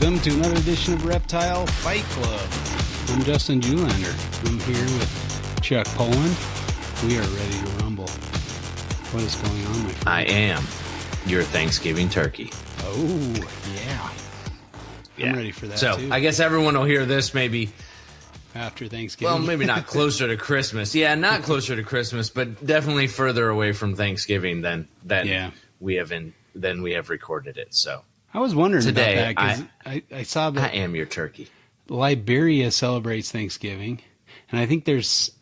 Welcome to another edition of Reptile Fight Club. I'm Justin Julander. I'm here with Chuck Poland. We are ready to rumble. What is going on, my friend? I am your Thanksgiving turkey. Oh, yeah. I'm ready for that, so, too. I guess everyone will hear this maybe After Thanksgiving. well, maybe not closer to Christmas. Yeah, not closer to Christmas, but definitely further away from Thanksgiving than we have recorded it. So I was wondering today, about that because I saw that I am your turkey. Liberia celebrates Thanksgiving, and I think there was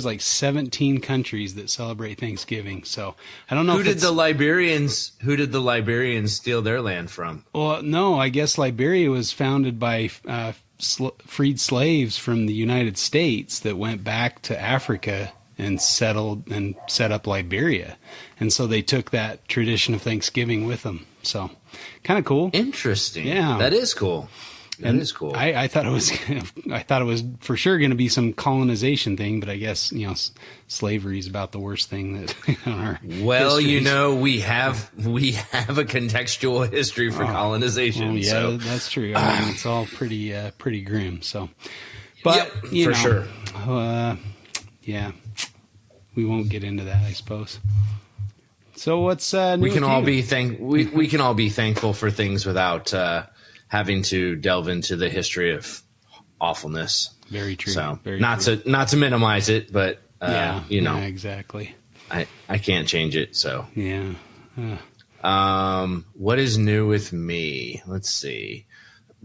like 17 countries that celebrate Thanksgiving. So I don't know Who did the Liberians steal their land from? Well, no, I guess Liberia was founded by freed slaves from the United States that went back to Africa and settled and set up Liberia. And so they took that tradition of Thanksgiving with them. So kind of cool. Interesting. Yeah. That is cool. That is cool. I thought it was for sure going to be some colonization thing, but I guess, slavery is about the worst thing that our well, histories. we have a contextual history for colonization. Well, yeah, so. That's true. I mean, it's all pretty grim. So, but for sure. Yeah, we won't get into that, I suppose. So what's new we can with all you? we can all be thankful for things without having to delve into the history of awfulness. Very true. So Very not true. to minimize it, but yeah, exactly. I can't change it. So Yeah. what is new with me? Let's see.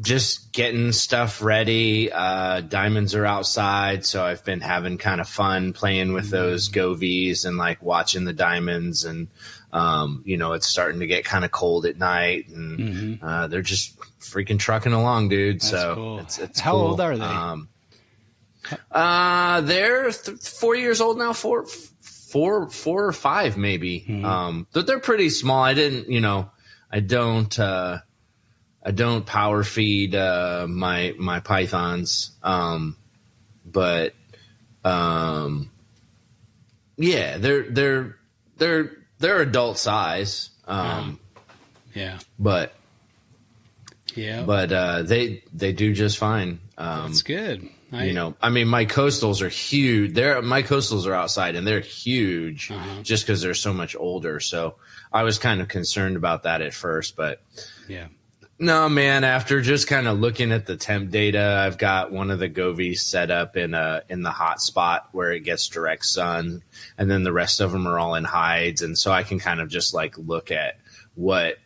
Just getting stuff ready. Diamonds are outside, so I've been having kind of fun playing with those govies and like watching the diamonds, and it's starting to get kind of cold at night, and they're just freaking trucking along, dude. That's so cool. it's How cool. old are they? They're 4 years old now. Four or five maybe. But they're pretty small. I don't power feed my pythons, but yeah, they're adult size. Yeah. But Yeah. they do just fine. That's good. My coastals are huge. My coastals are outside and they're huge just because they're so much older. So I was kind of concerned about that at first, but Yeah. no, man, after just kind of looking at the temp data, I've got one of the govies set up in the hot spot where it gets direct sun, and then the rest of them are all in hides. And so I can kind of just like look at what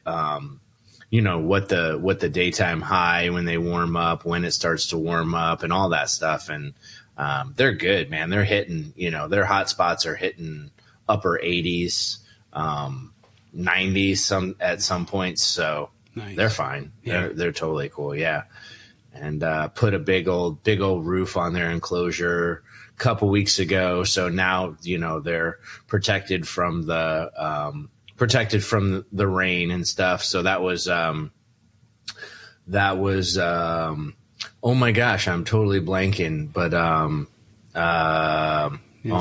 the daytime high, when they warm up, when it starts to warm up and all that stuff. And they're good, man. They're hitting, their hot spots are hitting upper 80s, 90s at some points. So Nice. they're fine. Yeah. They're totally cool. Yeah. And put a big old roof on their enclosure a couple weeks ago. So now, they're protected from the rain and stuff. So that was oh my gosh, I'm totally blanking, but oh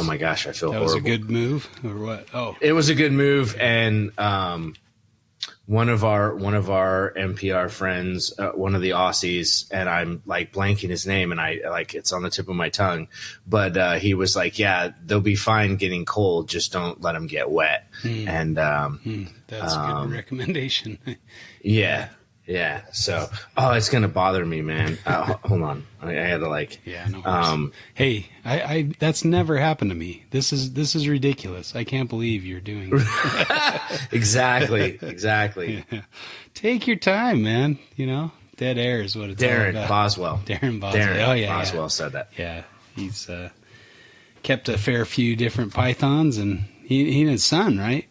my gosh, I feel That horrible. was a good move, or what? Oh, It was a good move, and one of our NPR friends, one of the Aussies, and I'm like blanking his name, and I like it's on the tip of my tongue, but he was like, "Yeah, they'll be fine getting cold, just don't let them get wet." And that's a good recommendation. yeah. So, it's gonna bother me, man. Hold on, I had to like. Yeah, no worries. Hey, I that's never happened to me. This is ridiculous. I can't believe you're doing this. Exactly. Yeah. Take your time, man. Dead air is what it's all Darren about. Boswell. Darren Boswell. Oh, yeah. Boswell said that. Yeah. He's kept a fair few different pythons, and he and his son, right?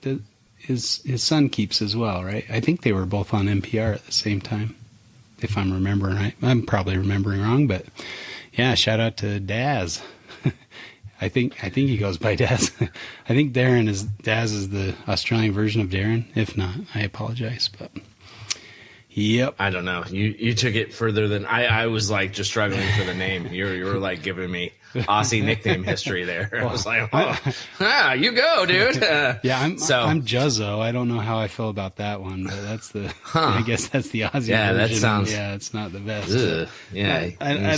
His son keeps as well, right? I think they were both on NPR at the same time, if I'm remembering right. I'm probably remembering wrong, but yeah, shout out to Daz. I think he goes by Daz. I think Daz is the Australian version of Darren. If not, I apologize, but Yep. I don't know. You took it further than I was like just struggling for the name. You were like giving me Aussie nickname history there. I was like, you go, dude. Yeah, I'm Juzzo. I don't know how I feel about that one, but that's the I guess that's the Aussie version. That sounds it's not the best. Yeah, I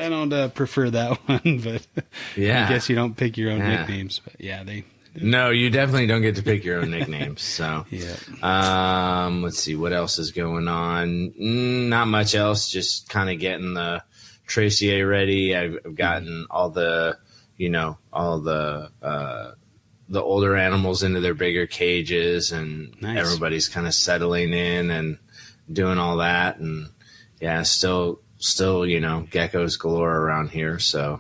don't prefer that one, but yeah, I guess you don't pick your own nicknames. But yeah, No, you definitely don't get to pick your own nicknames. So, let's see what else is going on. Not much else. Just kind of getting the Tracier ready. I've gotten all the older animals into their bigger cages, and everybody's kind of settling in and doing all that. And yeah, still, geckos galore around here. So,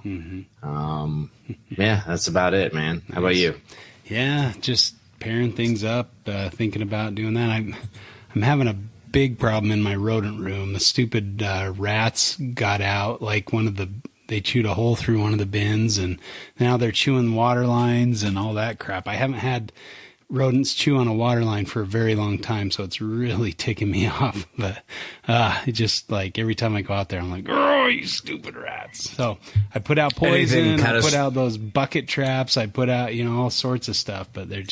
yeah, that's about it, man. How about you? Yeah, just pairing things up, thinking about doing that. I'm having a big problem in my rodent room. The stupid rats got out. Like they chewed a hole through one of the bins, and now they're chewing water lines and all that crap. I haven't had rodents chew on a water line for a very long time, so it's really ticking me off. But it just like every time I go out there, I'm like, oh, you stupid rats. So I put out poison, I put out those bucket traps, I put out, all sorts of stuff, but they're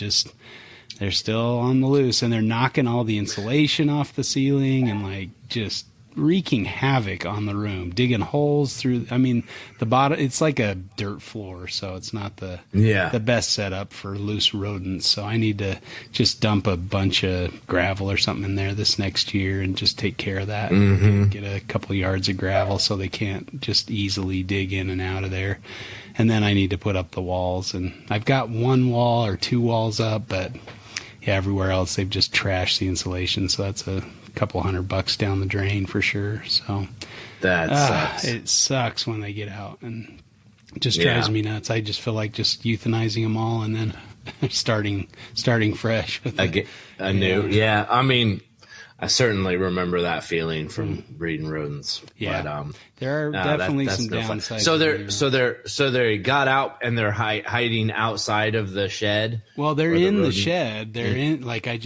still on the loose, and they're knocking all the insulation off the ceiling and like just wreaking havoc on the room, digging holes through. I mean, the bottom, it's like a dirt floor, so it's not the best setup for loose rodents. So I need to just dump a bunch of gravel or something in there this next year and just take care of that. Get a couple yards of gravel so they can't just easily dig in and out of there. And then I need to put up the walls, and I've got one wall or two walls up, but yeah, everywhere else they've just trashed the insulation, so that's a couple $100 down the drain for sure. So that sucks. It sucks when they get out, and it just drives me nuts. I just feel like just euthanizing them all and then starting fresh with new. Yeah, I mean, I certainly remember that feeling from breeding rodents. Yeah, but, there are definitely some downsides. So they got out and they're hiding outside of the shed. Well, they're in the shed. They're in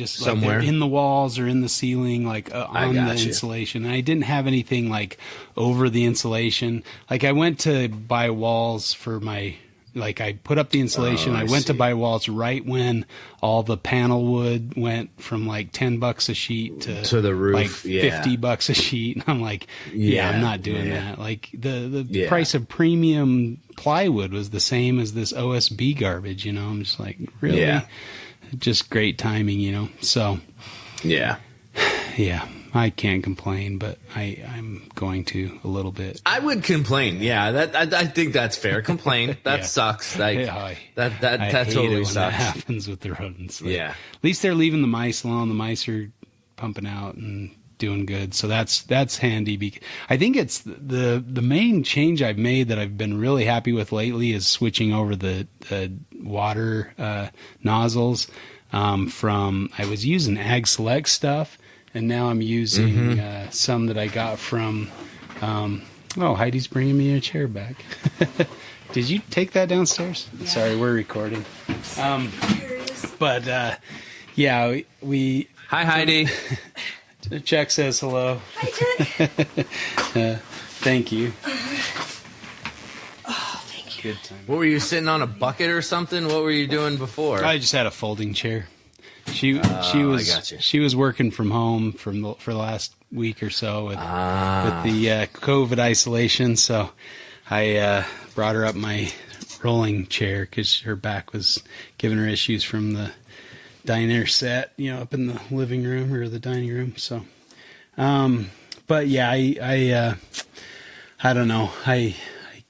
somewhere, they're in the walls or in the ceiling, like on the insulation. And I didn't have anything like over the insulation. Like I went to buy walls for my. Like I put up the insulation. I went to buy walls right when all the panel wood went from like $10 a sheet to the roof, like $50 a sheet. And I'm like, I'm not doing that. Like the price of premium plywood was the same as this OSB garbage. I'm just like, really, just great timing. So yeah. I can't complain, but I'm going to a little bit. I would complain. Yeah, I think that's fair. Complain. That sucks. Like that totally sucks. That happens with the rodents. Like, at least they're leaving the mice alone. The mice are pumping out and doing good, so that's handy. I think it's the main change I've made that I've been really happy with lately is switching over the water nozzles from I was using Ag Select stuff. And now I'm using some that I got from, Heidi's bringing me a chair back. Did you take that downstairs? Yeah. Sorry, we're recording. We... Hi, Heidi. Chuck says hello. Hi, Chuck. Thank you. Oh, thank you. Good time. What were you, sitting on a bucket or something? What were you doing before? I just had a folding chair. She was working from home for the last week or so with the COVID isolation. So I brought her up my rolling chair because her back was giving her issues from the diner set, up in the living room or the dining room. So, but yeah, I don't know. I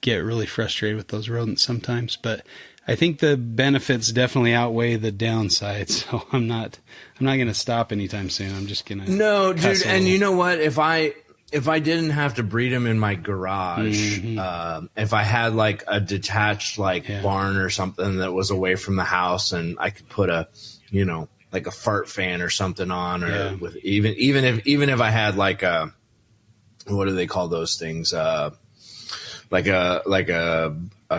get really frustrated with those rodents sometimes, but I think the benefits definitely outweigh the downsides, so I'm not going to stop anytime soon. I'm just going to dude. And you know what? If I didn't have to breed them in my garage, if I had like a detached barn or something that was away from the house, and I could put a like a fart fan or something on, or with even if I had like a, what do they call those things? Like a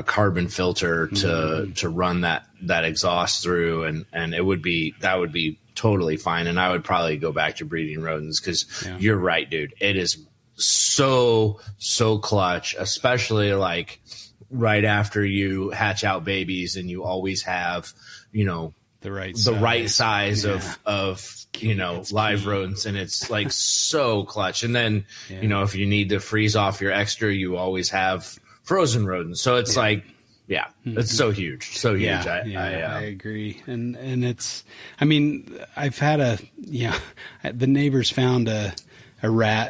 carbon filter to run that exhaust through, and that would be totally fine. And I would probably go back to breeding rodents because you're right, dude. It is so clutch, especially like right after you hatch out babies and you always have, the right size of live rodents, and it's like so clutch. And then if you need to freeze off your extra, you always have frozen rodents. So it's like it's so huge. I agree. And it's, I mean, I've had the neighbors found a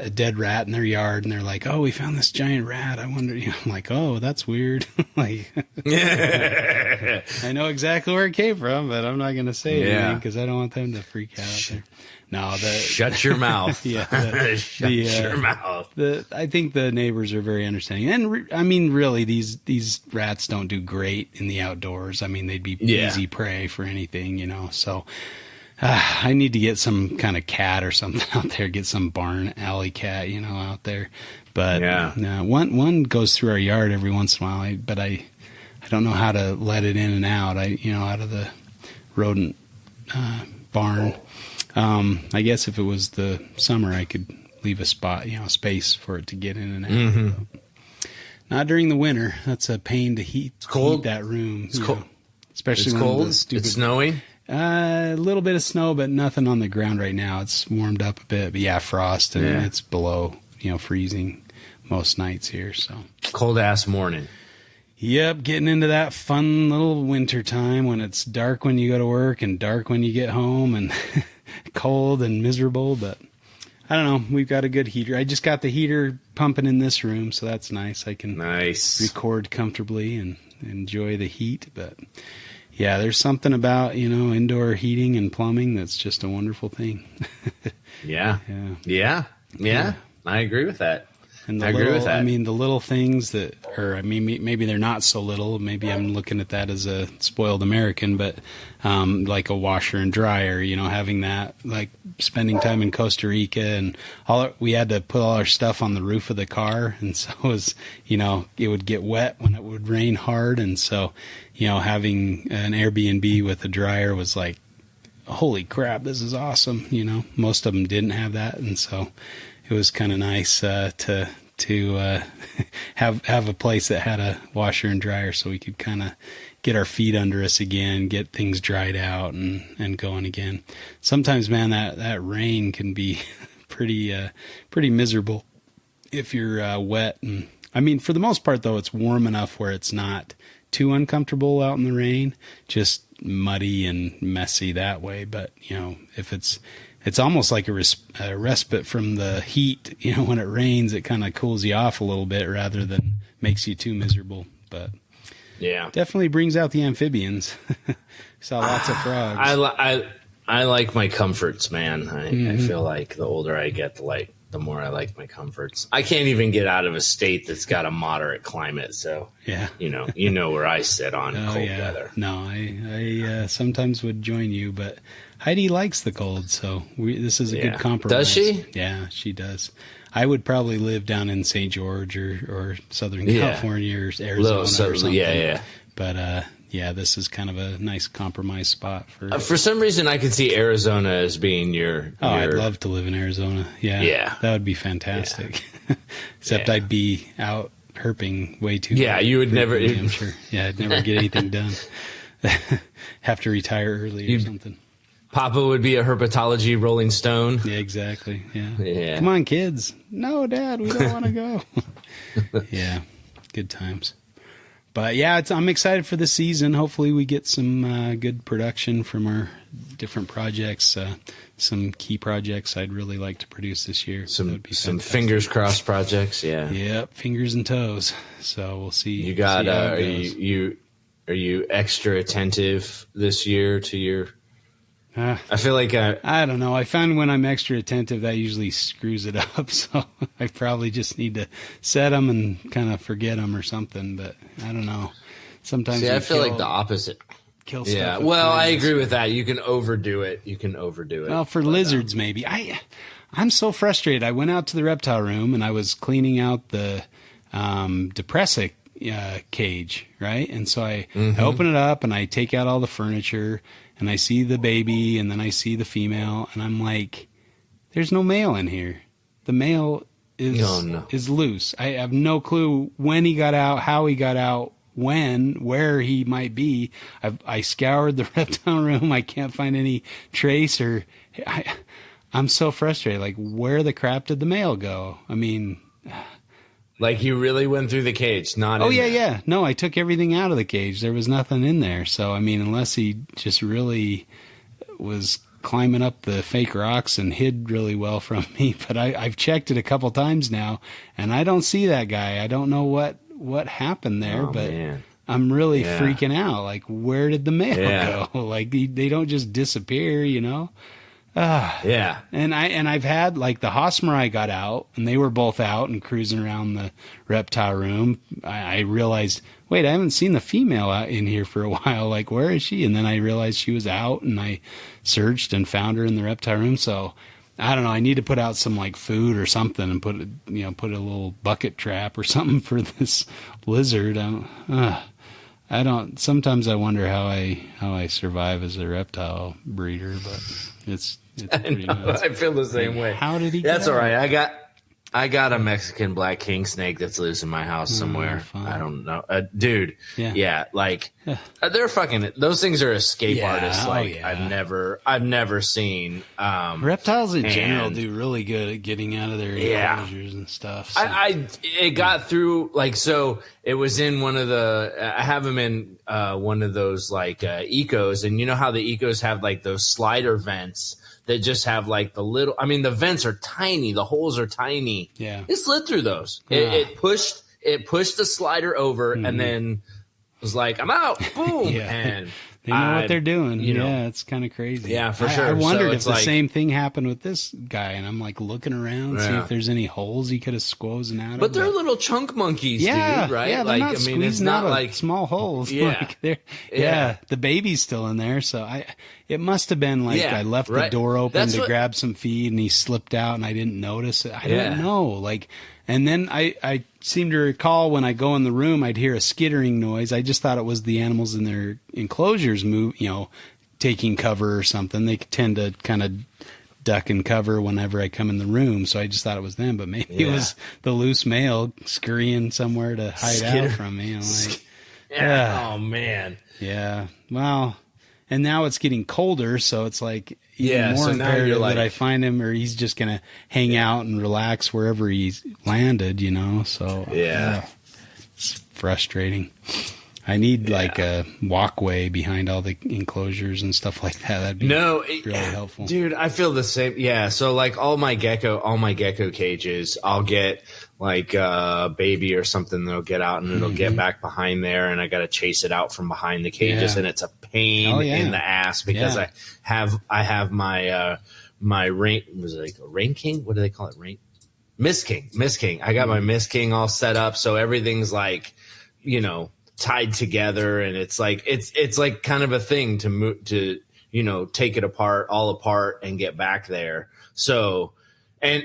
dead rat in their yard, and they're like, "Oh, we found this giant rat. I wonder," I'm like, "Oh, that's weird." Like, I know exactly where it came from, but I'm not going to say anything because I don't want them to freak out. No, shut your mouth. Shut your mouth. I think the neighbors are very understanding, and I mean, really, these rats don't do great in the outdoors. I mean, they'd be easy prey for anything, So I need to get some kind of cat or something out there. Get some barn alley cat, out there. But one goes through our yard every once in a while. But I don't know how to let it in and out. Out of the rodent barn. I guess if it was the summer, I could leave a spot, space for it to get in and out. Mm-hmm. Not during the winter. That's a pain to heat that room. It's cold. Especially it's when cold. It's snowing. A little bit of snow, but nothing on the ground right now. It's warmed up a bit, but frost, and it's below, freezing most nights here. So cold ass morning. Yep, getting into that fun little winter time when it's dark when you go to work and dark when you get home, and cold and miserable. But I don't know. We've got a good heater. I just got the heater pumping in this room, so that's nice. I can record comfortably and enjoy the heat, but. Yeah, there's something about, indoor heating and plumbing that's just a wonderful thing. Yeah. I agree with that. And I agree with that. I mean, the little things maybe they're not so little. Maybe I'm looking at that as a spoiled American, but like a washer and dryer, having that, like spending time in Costa Rica, and we had to put all our stuff on the roof of the car. And so it was, it would get wet when it would rain hard. And so, having an Airbnb with a dryer was like, holy crap, this is awesome. Most of them didn't have that. And so it was kind of nice to have a place that had a washer and dryer, so we could kind of get our feet under us again, get things dried out and going again. Sometimes, man, that rain can be pretty miserable if you're wet. And I mean, for the most part, though, it's warm enough where it's not too uncomfortable out in the rain, just muddy and messy that way. But if it's almost like a respite from the heat. When it rains, it kind of cools you off a little bit rather than makes you too miserable. But definitely brings out the amphibians. Saw lots of frogs. I like my comforts, man. I feel like the older I get, the more I like my comforts. I can't even get out of a state that's got a moderate climate. So you know where I sit on cold weather. No, I sometimes would join you, but Heidi likes the cold, so this is a good compromise. Does she? Yeah, she does. I would probably live down in St. George or Southern California or Arizona or something. Yeah. But this is kind of a nice compromise spot for. For some reason, I could see Arizona as being your. I'd love to live in Arizona. Yeah, that would be fantastic. Yeah. Except I'd be out herping way too. Yeah, you would never. I'm sure. Yeah, I'd never get anything done. Have to retire early or something. Papa would be a herpetology Rolling Stone. Yeah, exactly. Yeah. Come on, kids. No, Dad, we don't want to go. Yeah, good times. But I'm excited for the season. Hopefully we get some good production from our different projects. Some key projects I'd really like to produce this year. Some fingers crossed projects. Yeah. Yep. Fingers and toes. So we'll see. You got, are you extra attentive this year to your, I feel like I don't know. I find when I'm extra attentive, that usually screws it up. So I probably just need to set them and kind of forget them or something. But I don't know. Sometimes I feel like the opposite. Kill stuff. Yeah. Well, I agree with that. You can overdo it. Well, for lizards, maybe. I'm so frustrated. I went out to the reptile room and I was cleaning out the Depressic cage, right? And so I open it up and I take out all the furniture and I see the baby and then I see the female and I'm like, there's no male in here. The male is loose. I have no clue when he got out, how he got out, where he might be. I scoured the reptile room. I can't find any trace I'm so frustrated. Like, where the crap did the male go? I mean, like you really went through the cage, not oh in yeah, there. yeah. No, I took everything out of the cage. There was nothing in there. So, I mean, unless he just really was climbing up the fake rocks and hid really well from me. But I've checked it a couple times now, and I don't see that guy. I don't know what happened there, but man. I'm really freaking out. Like, where did the male go? Like, they don't just disappear, you know? Yeah. And I've had, like, the Hosmerai got out, and they were both out and cruising around the reptile room. I realized, wait, I haven't seen the female out in here for a while. Like, where is she? And then I realized she was out, and I searched and found her in the reptile room. So, I don't know. I need to put out some, like, food or something and put a little bucket trap or something for this lizard. Sometimes I wonder how I survive as a reptile breeder, but it's pretty nuts. I feel the same way. How did he That's get all out? right. I got a Mexican black king snake that's loose in my house somewhere. Fun. I don't know. Dude. Yeah. Like they're fucking, those things are escape artists. Oh, Like yeah. I've never seen, Reptiles in general and- do really good at getting out of their enclosures and stuff. So. it got through, like, so it was in one of I have them in one of those like ecos, and you know how the ecos have like those slider vents that just have like the vents are tiny, the holes are tiny. Yeah. It slid through those. Yeah. It pushed the slider over and then was like, I'm out. Boom. Yeah. And They know what they're doing. you know. Yeah, it's kind of crazy. Yeah, for sure. I wondered So if it's the like- same thing happened with this guy, and I'm like looking around, see Yeah. if there's any holes he could have squozen out of. But they're little chunk monkeys, yeah, dude, right? yeah, they're like, not I mean, it's squeezing not out of like small holes. Yeah. Like Yeah. yeah, the baby's still in there, so it must have been like Yeah, I left the right. door open That's to what- grab some feed, and he slipped out, and I didn't notice it. I Yeah. don't know, like. And then I seem to recall when I go in the room, I'd hear a skittering noise. I just thought it was the animals in their enclosures taking cover or something. They tend to kind of duck and cover whenever I come in the room, so I just thought it was them. But maybe it was the loose male scurrying somewhere to hide out from me. I'm like, oh man. yeah, well, and now it's getting colder, so it's like even more so now imperative you're like- that I find him, or he's just gonna hang out and relax wherever he's landed, So it's frustrating. I need like a walkway behind all the enclosures and stuff like that. That'd be really helpful. Dude, I feel the same. Yeah, so like all my gecko cages, I'll get like a baby or something that'll get out and it'll get back behind there, and I got to chase it out from behind the cages, Yeah. and it's a pain in the ass because I have my my rain, was it like a rain king? What do they call it? Mist king. I got my Mist king all set up, so everything's like, tied together, and it's like it's like kind of a thing to move to take it all apart and get back there. So and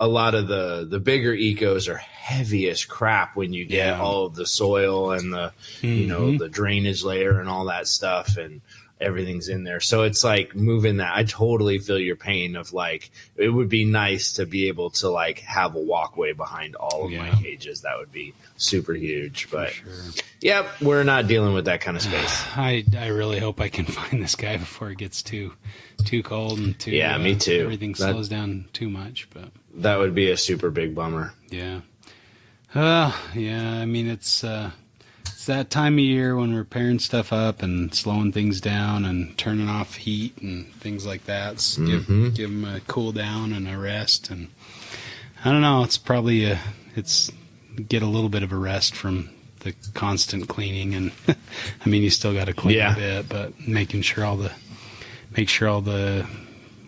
a lot of the bigger ecos are heavy as crap when you get all of the soil and the the drainage layer and all that stuff, and everything's in there. So it's like moving that. I totally feel your pain of like, it would be nice to be able to like have a walkway behind all of my cages. That would be super huge. But we're not dealing with that kind of space. I really hope I can find this guy before it gets too cold and too me too. Everything slows down too much, but that would be a super big bummer. Yeah. I mean, it's that time of year when we're pairing stuff up and slowing things down and turning off heat and things like that. Give them a cool down and a rest. And I don't know, it's probably it's get a little bit of a rest from the constant cleaning. And I mean, you still got to clean a bit, but making sure all the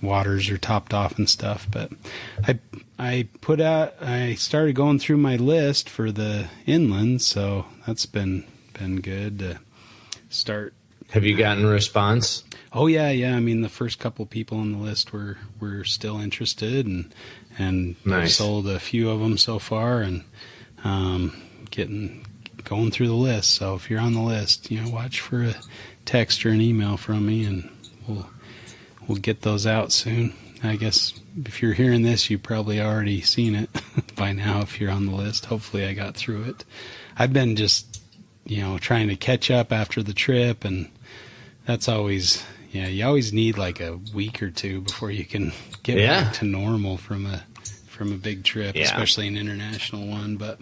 waters are topped off and stuff. But I started going through my list for the inland, so that's been good to start. Have you gotten a response? Oh yeah. I mean, the first couple people on the list were still interested, and Nice. I've sold a few of them so far, and going through the list. So if you're on the list, watch for a text or an email from me, and we'll get those out soon. I guess if you're hearing this, you've probably already seen it by now if you're on the list. Hopefully I got through it. I've been just, trying to catch up after the trip, and that's always, you always need like a week or two before you can get back to normal from a big trip, especially an international one. But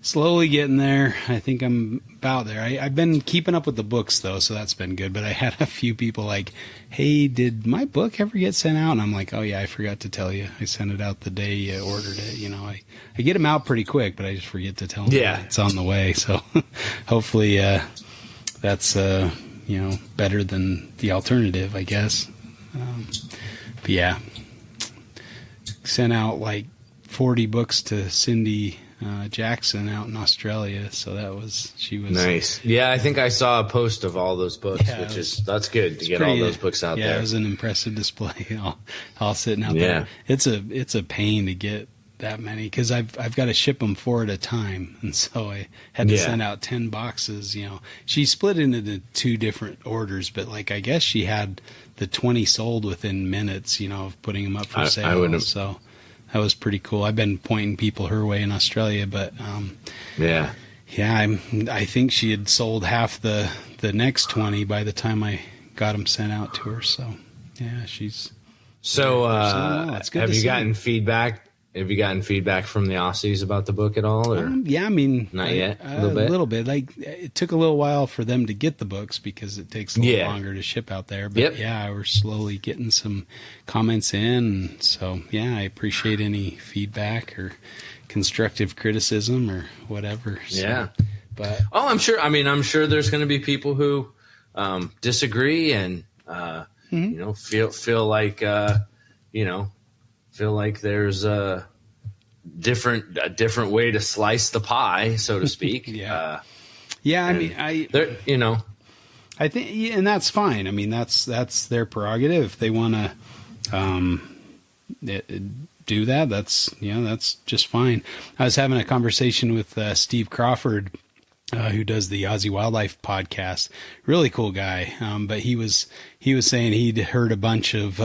slowly getting there. I think I'm about there. I've been keeping up with the books, though, so that's been good. But I had a few people like, hey, did my book ever get sent out? And I'm like, oh, yeah, I forgot to tell you. I sent it out the day you ordered it. I get them out pretty quick, but I just forget to tell them that it's on the way. So hopefully that's, better than the alternative, I guess. But yeah, sent out like 40 books to Cindy Jackson out in Australia, so she was nice. Yeah, I think I saw a post of all those books, that's good to get all those books out there. Yeah, it was an impressive display, all sitting out there. It's a pain to get that many because I've got to ship them 4 at a time, and so I had to send out 10 boxes. She split it into 2 different orders, but like I guess she had the 20 sold within minutes, of putting them up for sale. So that was pretty cool. I've been pointing people her way in Australia, but I think she had sold half the next 20 by the time I got them sent out to her. So yeah, she's have you gotten feedback? Have you gotten feedback from the Aussies about the book at all? Or? Not yet. A little bit. Like it took a little while for them to get the books because it takes a little longer to ship out there. But we're slowly getting some comments in. So I appreciate any feedback or constructive criticism or whatever. So, but I'm sure. I'm sure there's going to be people who disagree and feel like there's a different way to slice the pie, so to speak. I think, and that's fine. That's their prerogative. If they want to do that, that's just fine. I was having a conversation with Steve Crawford, who does the Aussie Wildlife podcast. Really cool guy. But he was saying he'd heard a bunch of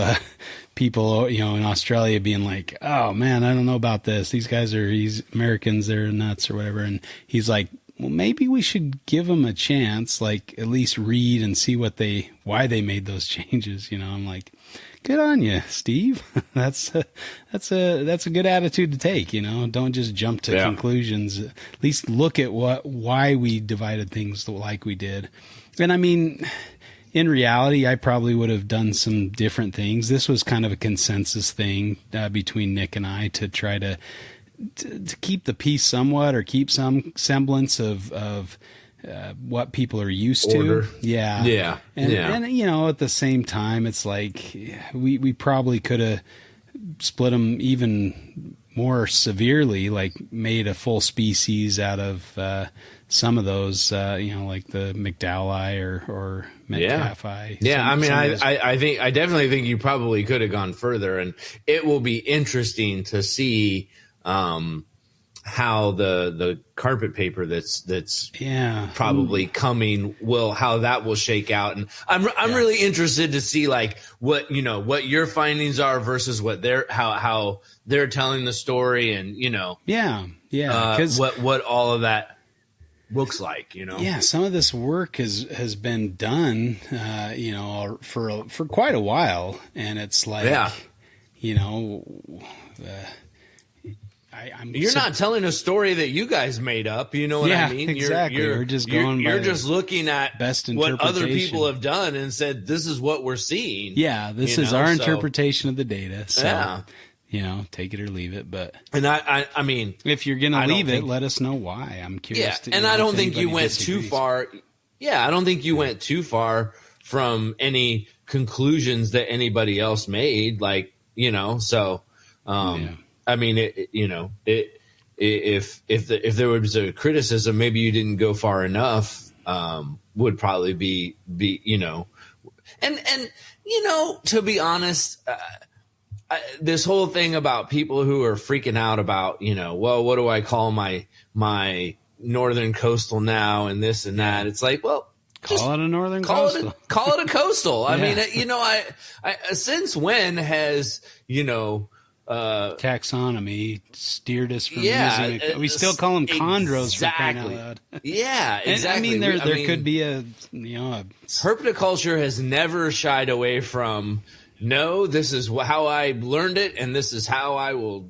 people, in Australia being like, oh man, I don't know about this. These Americans, they're nuts or whatever. And he's like, well, maybe we should give them a chance, like at least read and see why they made those changes. I'm like, good on you, Steve. That's a good attitude to take. Don't just jump to conclusions. At least look at why we divided things like we did. And in reality, I probably would have done some different things. This was kind of a consensus thing between Nick and I to try to keep the peace somewhat, or keep some semblance of what people are used to. And at the same time, it's like we probably could have split them even more severely, like made a full species out of some of those, like the McDowell or Metcalfi. I definitely think you probably could have gone further, and it will be interesting to see how the carpet paper that's probably coming how that will shake out. And I'm really interested to see like what your findings are versus what how they're telling the story, and what all of that looks like. Some of this work has been done for quite a while, and it's like you're not telling a story that you guys made up. You know what I mean? Exactly. You're just going. You're just looking at best what other people have done and said, "This is what we're seeing." Yeah, this is our interpretation of the data. So, take it or leave it. But I mean, if you're gonna leave it, let us know why. I'm curious. And I don't think you went too far. Yeah, I don't think you went too far from any conclusions that anybody else made. Like so. I mean, if there was a criticism, maybe you didn't go far enough, would probably be, and to be honest, this whole thing about people who are freaking out about, well, what do I call my northern coastal now and this and that? It's like, well, call it a northern coastal. Call it a coastal. I Yeah. mean, I since when has, taxonomy steered us from Yeah, using it. We still call them chondros for crying out exactly. loud. Yeah, And, exactly. I mean, there could be a herpetoculture has never shied away from, no, this is how I learned it, and this is how I will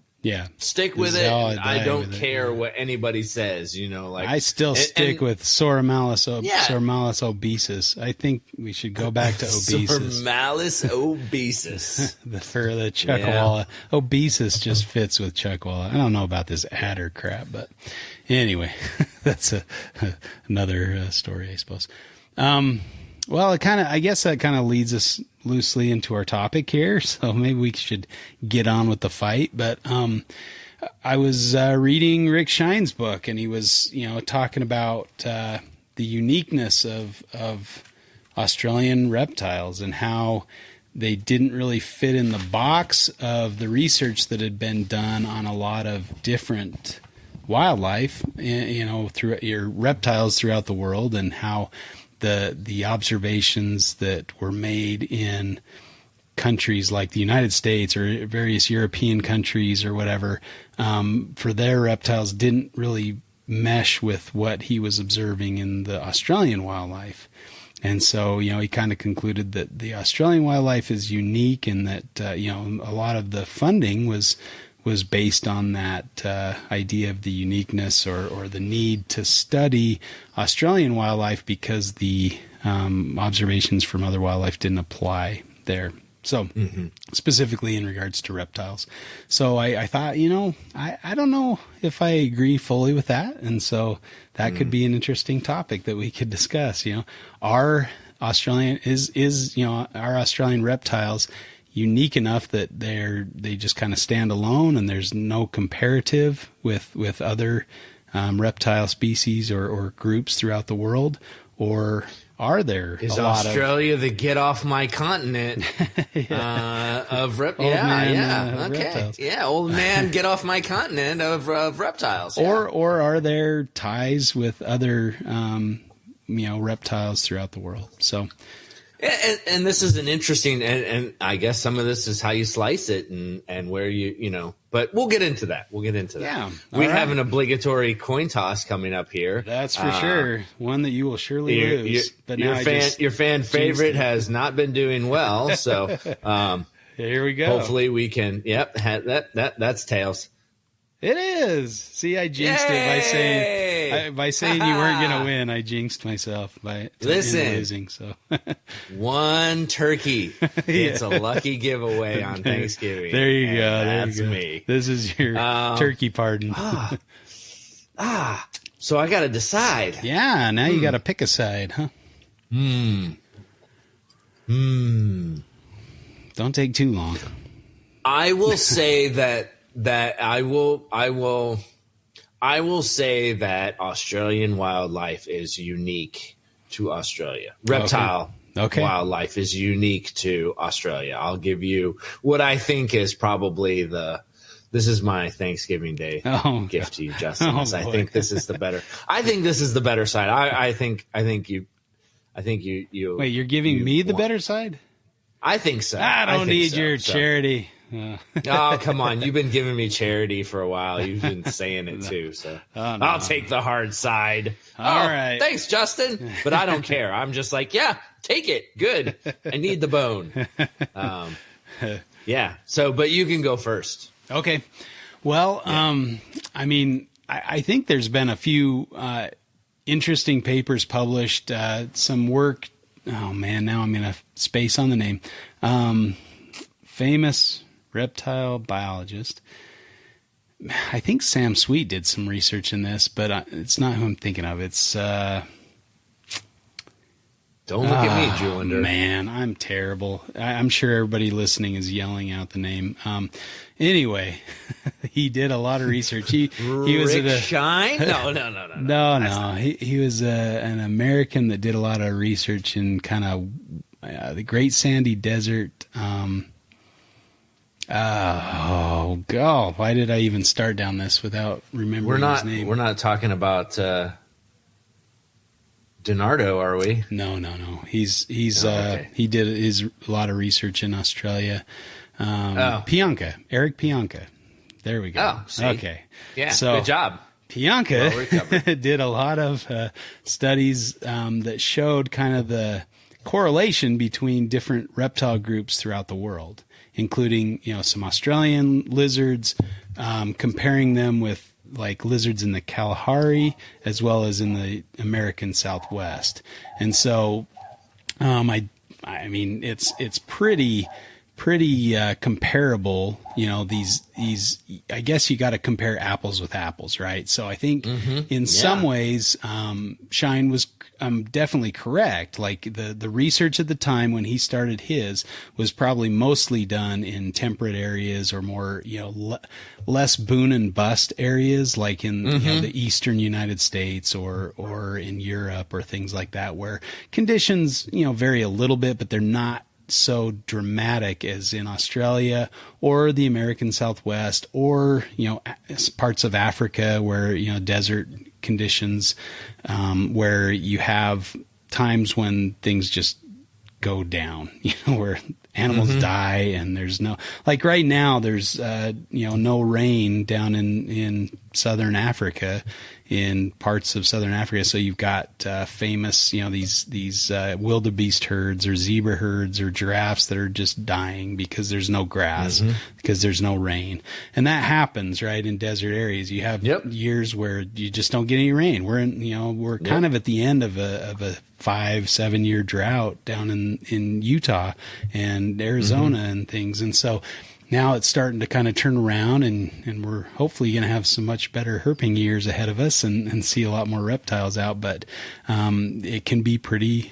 stick with This it. is how And I I die don't with it, care yeah. what anybody says, like I still stick with Soramalis obesus. I think we should go back to obesus. Soramalis obesus. For the Chuckawalla. Obesus just fits with Chuckawalla. I don't know about this adder crap, but anyway, that's another story, I suppose. Well, I guess that kind of leads us loosely into our topic here. So maybe we should get on with the fight. But I was reading Rick Shine's book, and he was, talking about the uniqueness of Australian reptiles and how they didn't really fit in the box of the research that had been done on a lot of different wildlife, through your reptiles throughout the world, and how the observations that were made in countries like the United States or various European countries or whatever, for their reptiles didn't really mesh with what he was observing in the Australian wildlife. And so, he kind of concluded that the Australian wildlife is unique, and that, a lot of the funding was based on that idea of the uniqueness or the need to study Australian wildlife because the observations from other wildlife didn't apply there. So specifically in regards to reptiles. So I thought, I don't know if I agree fully with that. And so that could be an interesting topic that we could discuss. Are Australian our Australian reptiles unique enough that they just kind of stand alone and there's no comparative with other reptile species or groups throughout the world? Or are there Is a lot Australia the get off my continent of reptiles? Yeah, old man get off my continent of reptiles. Yeah. Or are there ties with other reptiles throughout the world? So and this is an interesting, and I guess some of this is how you slice it and where but we'll get into that. Yeah. We have an obligatory coin toss coming up here. That's for sure. One that you will surely lose. But your now your fan favorite has not been doing well. So here we go. Hopefully we can. Yep. That's tails. It is. See, I jinxed it by saying you weren't going to win. I jinxed myself by losing. So one turkey. It's a lucky giveaway on Thanksgiving. There you go. That's me. This is your turkey pardon. So I got to decide. Yeah. Now you got to pick a side, huh? Don't take too long. I will say that I will say that Australian wildlife is unique to Australia. Reptile wildlife is unique to Australia. I'll give you what I think is probably this is my Thanksgiving Day gift to you, Justin. I think this is the better. I think this is the better side. I think you. Wait, you're giving me the better side? I think so. I don't need your charity. Oh, come on. You've been giving me charity for a while. You've been saying it too. So I'll take the hard side. All right. Thanks, Justin. But I don't care. I'm just like, yeah, take it. Good. I need the bone. Yeah. So, but you can go first. Okay. Well, I mean, I think there's been a few interesting papers published, some work. Oh man, now I'm going to space on the name. Famous reptile biologist. I think Sam Sweet did some research in this, but it's not who I'm thinking of. It's don't look at me, Julinder. Man, I'm terrible. I'm sure everybody listening is yelling out the name. Anyway, he did a lot of research. He was Rick Shine? No. No. He was an American that did a lot of research in kind of the Great Sandy Desert. Oh, God. Why did I even start down this without remembering his name? We're not talking about Donardo, are we? No. He's okay. he did a lot of research in Australia. Pianka, Eric Pianka. There we go. Oh, see? Okay. Yeah, So good job. Pianka did a lot of studies that showed kind of the correlation between different reptile groups throughout the world, including, some Australian lizards, comparing them with like lizards in the Kalahari as well as in the American Southwest. And so, I mean, it's pretty comparable. These, I guess you got to compare apples with apples, right? So I think in some ways, Shine was definitely correct. Like the research at the time when he started his was probably mostly done in temperate areas or more, less boom and bust areas, like in the eastern United States or in Europe or things like that, where conditions, vary a little bit, but they're not so dramatic as in Australia or the American Southwest or, parts of Africa where, desert conditions, where you have times when things just go down, where animals die and there's no, like right now there's, no rain down in Southern Africa, in parts of Southern Africa. So you've got famous, these wildebeest herds or zebra herds or giraffes that are just dying because there's no grass, because there's no rain. And that happens, right, in desert areas. You have years where you just don't get any rain. We're in, we're kind of at the end of a 5-7 year drought down in Utah and Arizona and things. And so now it's starting to kind of turn around, and we're hopefully going to have some much better herping years ahead of us and see a lot more reptiles out. But it can be pretty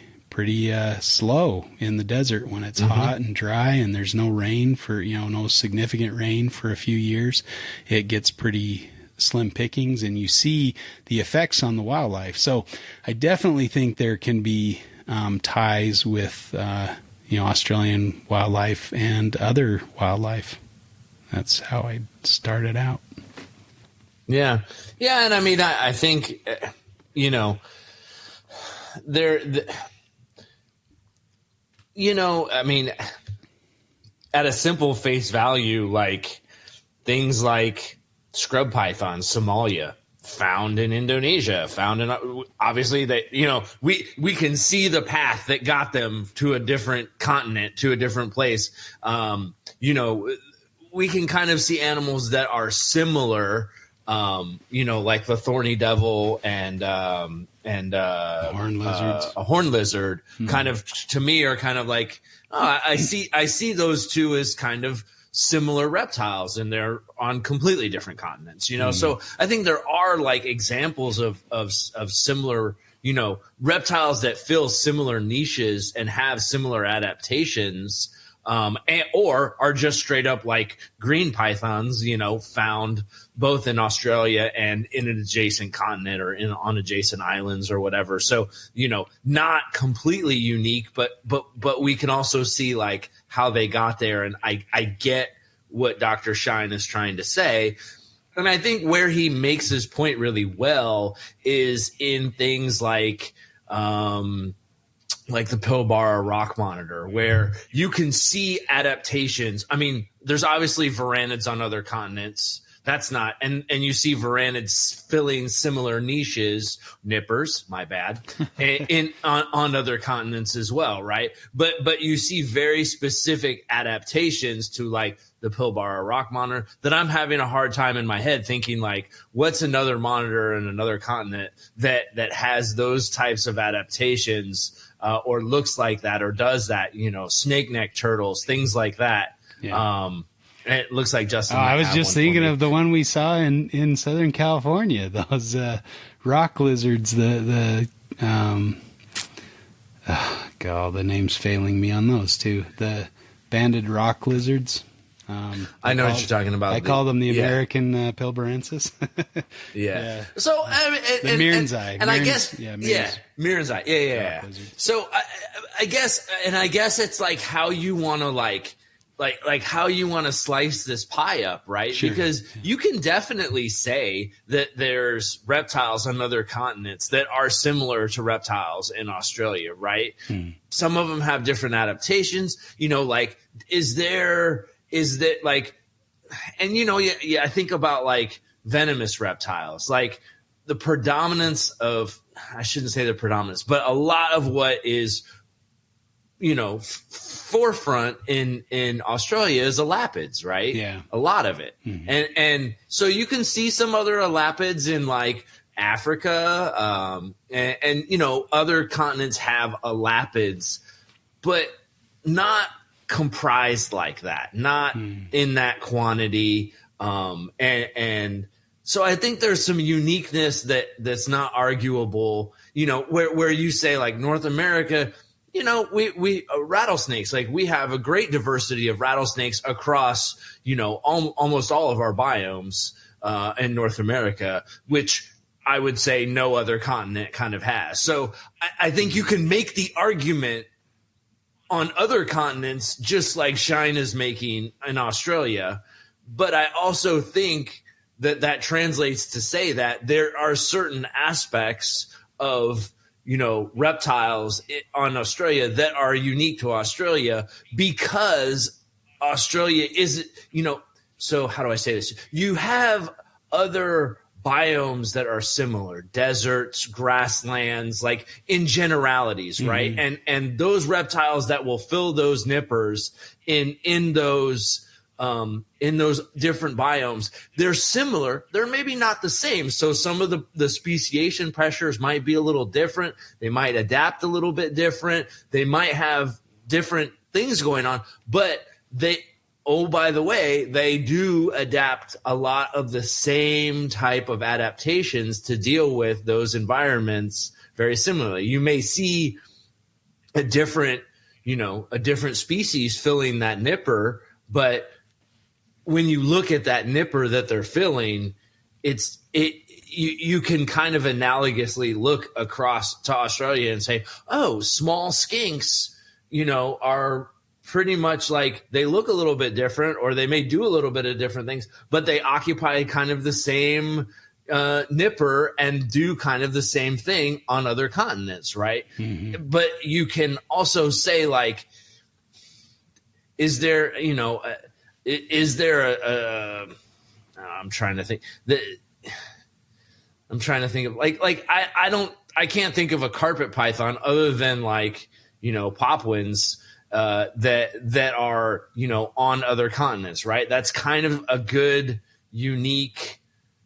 slow in the desert when it's hot and dry and there's no rain for, no significant rain for a few years. It gets pretty slim pickings, and you see the effects on the wildlife. So I definitely think there can be ties with Australian wildlife and other wildlife. That's how I started out. Yeah. And I mean, I think, I mean, at a simple face value, like things like scrub pythons, Somalia, found in Indonesia, obviously that, we can see the path that got them to a different continent, to a different place. We can kind of see animals that are similar, like the thorny devil and horned lizards. A horned lizard kind of, to me, are kind of like, I see those two as kind of similar reptiles, and they're on completely different continents, So I think there are like examples of similar, reptiles that fill similar niches and have similar adaptations, or are just straight up like green pythons, found both in Australia and in an adjacent continent or on adjacent islands or whatever. So, not completely unique, but we can also see like how they got there. And I get what Dr. Shine is trying to say. And I think where he makes his point really well is in things like the Pilbara rock monitor, where you can see adaptations. I mean, there's obviously varanids on other continents. That's not, and you see varanids filling similar niches, nippers, my bad, on other continents as well, right? But you see very specific adaptations to like the Pilbara rock monitor that I'm having a hard time in my head thinking like, what's another monitor in another continent that has those types of adaptations, or looks like that, or does that, snake neck turtles, things like that. Yeah. It looks like Justin. I was just thinking of the one we saw in Southern California, those rock lizards. The name's failing me on those too. The banded rock lizards. I know what you're talking about. I call them the American Pilbarensis. Yeah. So the Mirren's eye, and I guess Mirren's eye. Yeah. So I guess it's like how you want to like like how you want to slice this pie up, right? Sure. Because you can definitely say that there's reptiles on other continents that are similar to reptiles in Australia, right? Some of them have different adaptations, like is that like, and I think about like venomous reptiles, like the predominance of, I shouldn't say the predominance, but a lot of what is forefront in Australia is elapids, right? Yeah. A lot of it. And so you can see some other elapids in like Africa, and other continents have elapids, but not comprised like that, not in that quantity. And so I think there's some uniqueness that's not arguable, where you say like North America, we rattlesnakes, like we have a great diversity of rattlesnakes across, almost all of our biomes in North America, which I would say no other continent kind of has. So I think you can make the argument on other continents, just like Shine is making in Australia. But I also think that translates to say that there are certain aspects of reptiles on Australia that are unique to Australia because Australia is, so how do I say this? You have other biomes that are similar, deserts, grasslands, like in generalities, right? And those reptiles that will fill those nippers in those different biomes, they're similar. They're maybe not the same. So some of the speciation pressures might be a little different. They might adapt a little bit different. They might have different things going on, but by the way, they do adapt a lot of the same type of adaptations to deal with those environments very similarly. You may see a different species filling that nipper, but when you look at that nipper that they're filling, you can kind of analogously look across to Australia and say, oh, small skinks, are pretty much like they look a little bit different, or they may do a little bit of different things, but they occupy kind of the same nipper and do kind of the same thing on other continents, right? But you can also say, like, is there I'm trying to think of I can't think of a carpet python other than like, popwins that are, on other continents, right? That's kind of a good, unique,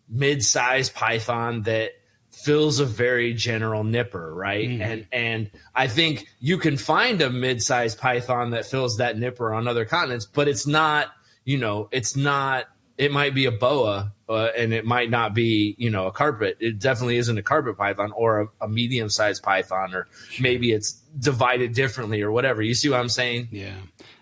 mid-sized python that fills a very general nipper, right? And I think you can find a mid-sized python that fills that nipper on other continents, but it's not, it might be a boa, and it might not be, a carpet. It definitely isn't a carpet python or a medium-sized python, or maybe it's divided differently or whatever. You see what I'm saying? Yeah.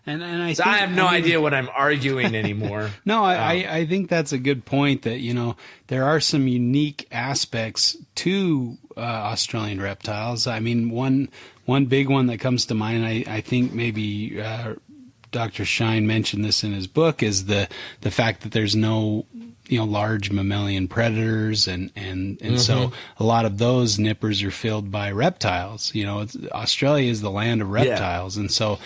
And I have no idea what I'm arguing anymore. No, I think that's a good point that, there are some unique aspects to Australian reptiles. I mean, one big one that comes to mind, I think maybe Dr. Shine mentioned this in his book, is the fact that there's no large mammalian predators, and so a lot of those nippers are filled by reptiles. Australia is the land of reptiles, and so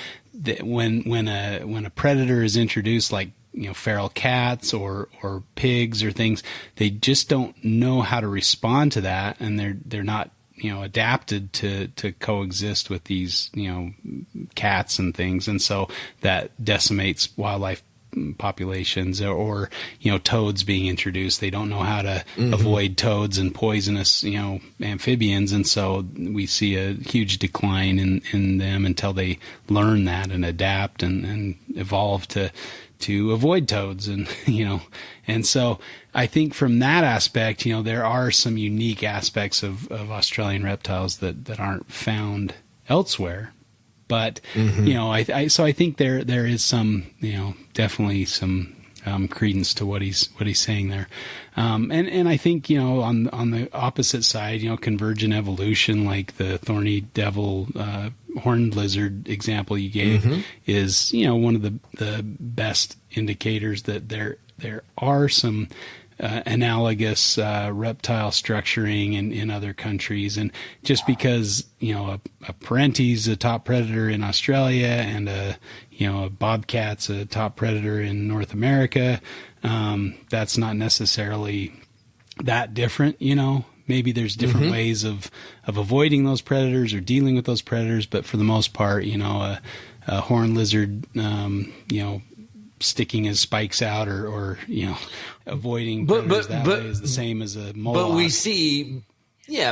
when a predator is introduced, like feral cats or pigs or things, they just don't know how to respond to that, and they're not adapted to coexist with these cats and things, and so that decimates wildlife populations, or toads being introduced. They don't know how to avoid toads and poisonous amphibians, and so we see a huge decline in them until they learn that and adapt and evolve to avoid toads, and so I think from that aspect, there are some unique aspects of Australian reptiles that aren't found elsewhere. But I think there is some definitely some credence to what he's saying there. And I think, on the opposite side, convergent evolution, like the thorny devil, horned lizard example you gave is, one of the best indicators that there are some analogous reptile structuring in other countries. And just because a parenti's a top predator in Australia and a bobcat's a top predator in North America, that's not necessarily that different. Maybe there's different ways of avoiding those predators or dealing with those predators, but for the most part, a horned lizard sticking his spikes out or avoiding predators that way is the same as a moloch.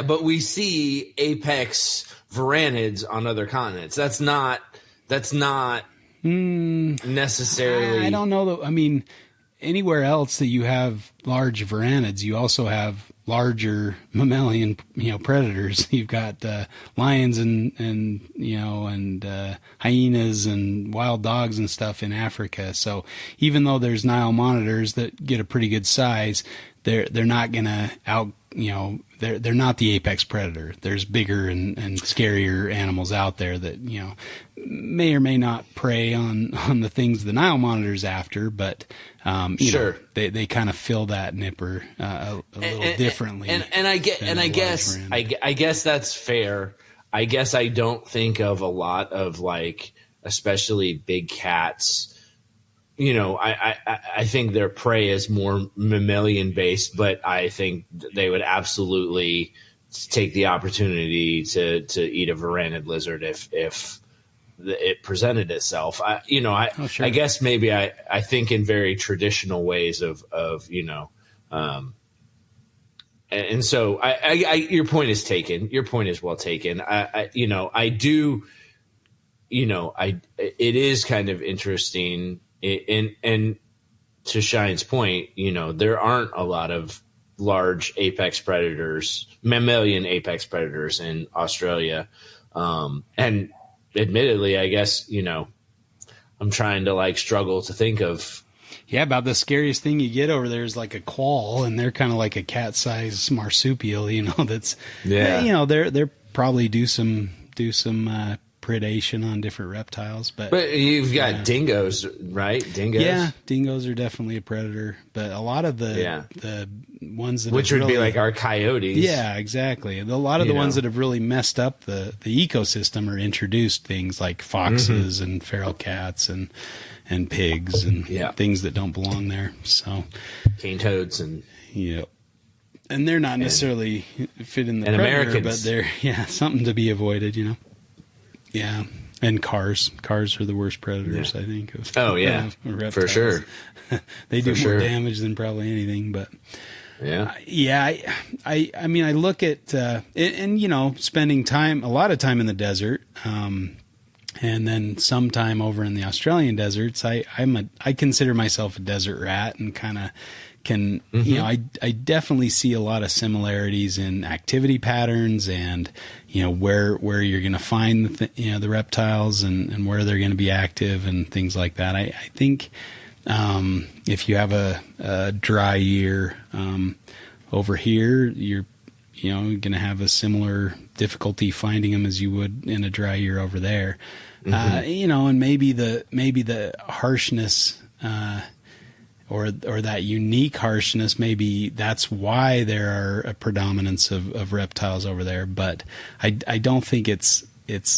But we see apex varanids on other continents. That's not necessarily. I don't know though. I mean, anywhere else that you have large varanids, you also have larger mammalian, predators. You've got lions and hyenas and wild dogs and stuff in Africa. So even though there's Nile monitors that get a pretty good size, they're not gonna they're not the apex predator. There's bigger and scarier animals out there that may or may not prey on the things the Nile monitor's after, but sure, they kind of fill that nipper a little differently. And I guess that's fair. I guess I don't think of a lot of especially big cats. I think their prey is more mammalian based, but I think they would absolutely take the opportunity to eat a varanid lizard if it presented itself. Sure. I guess maybe I think in very traditional ways of and so your point is taken. Your point is well taken. It is kind of interesting. And to Shine's point, there aren't a lot of large apex predators, mammalian apex predators in Australia. And admittedly, I guess, I'm trying to struggle to think of. Yeah, about the scariest thing you get over there is like a quoll, and they're kind of like a cat-sized marsupial, that's, they're probably do some predation on different reptiles, but you've got dingoes, right? Yeah, dingoes are definitely a predator, but a lot of the ones that which would be like our coyotes. Yeah, exactly. A lot of the ones that have really messed up the ecosystem are introduced things like foxes and feral cats and pigs and things that don't belong there. So cane toads and and they're not necessarily fit in the predator, Americans. but they're something to be avoided. Yeah, and cars are the worst predators, I think. Reptiles. For sure. They do more damage than probably anything, but I mean, I look at and spending a lot of time in the desert, and then some time over in the Australian deserts. I consider myself a desert rat and kind of can I definitely see a lot of similarities in activity patterns and where you're going to find the reptiles and where they're going to be active and things like that. I think if you have a dry year over here, you're going to have a similar difficulty finding them as you would in a dry year over there. And maybe the harshness or that unique harshness, maybe that's why there are a predominance of reptiles over there. But I don't think it's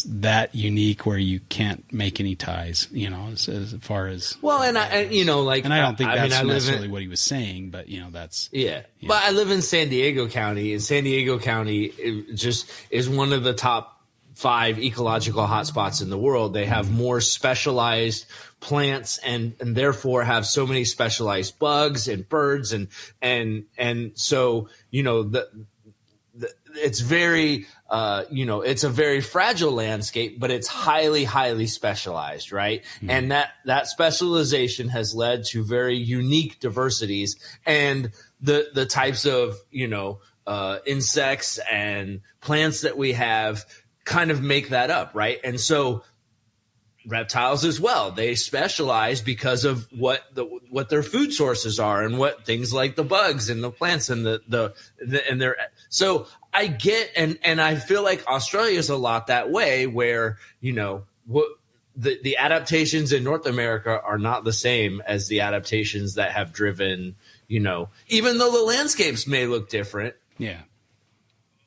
that unique where you can't make any ties, as far as and I don't think that's necessarily what he was saying, but that's But I live in San Diego County, and San Diego County just is one of the top 5 ecological hotspots in the world. They have more specialized plants and therefore have so many specialized bugs and birds and so it's very it's a very fragile landscape, but it's highly specialized, right? And that specialization has led to very unique diversities, and the types of insects and plants that we have kind of make that up, right? And so reptiles as well. They specialize because of what their food sources are and what things like the bugs and the plants and and their. So I get, and I feel like Australia is a lot that way, where, the adaptations in North America are not the same as the adaptations that have driven, even though the landscapes may look different. Yeah.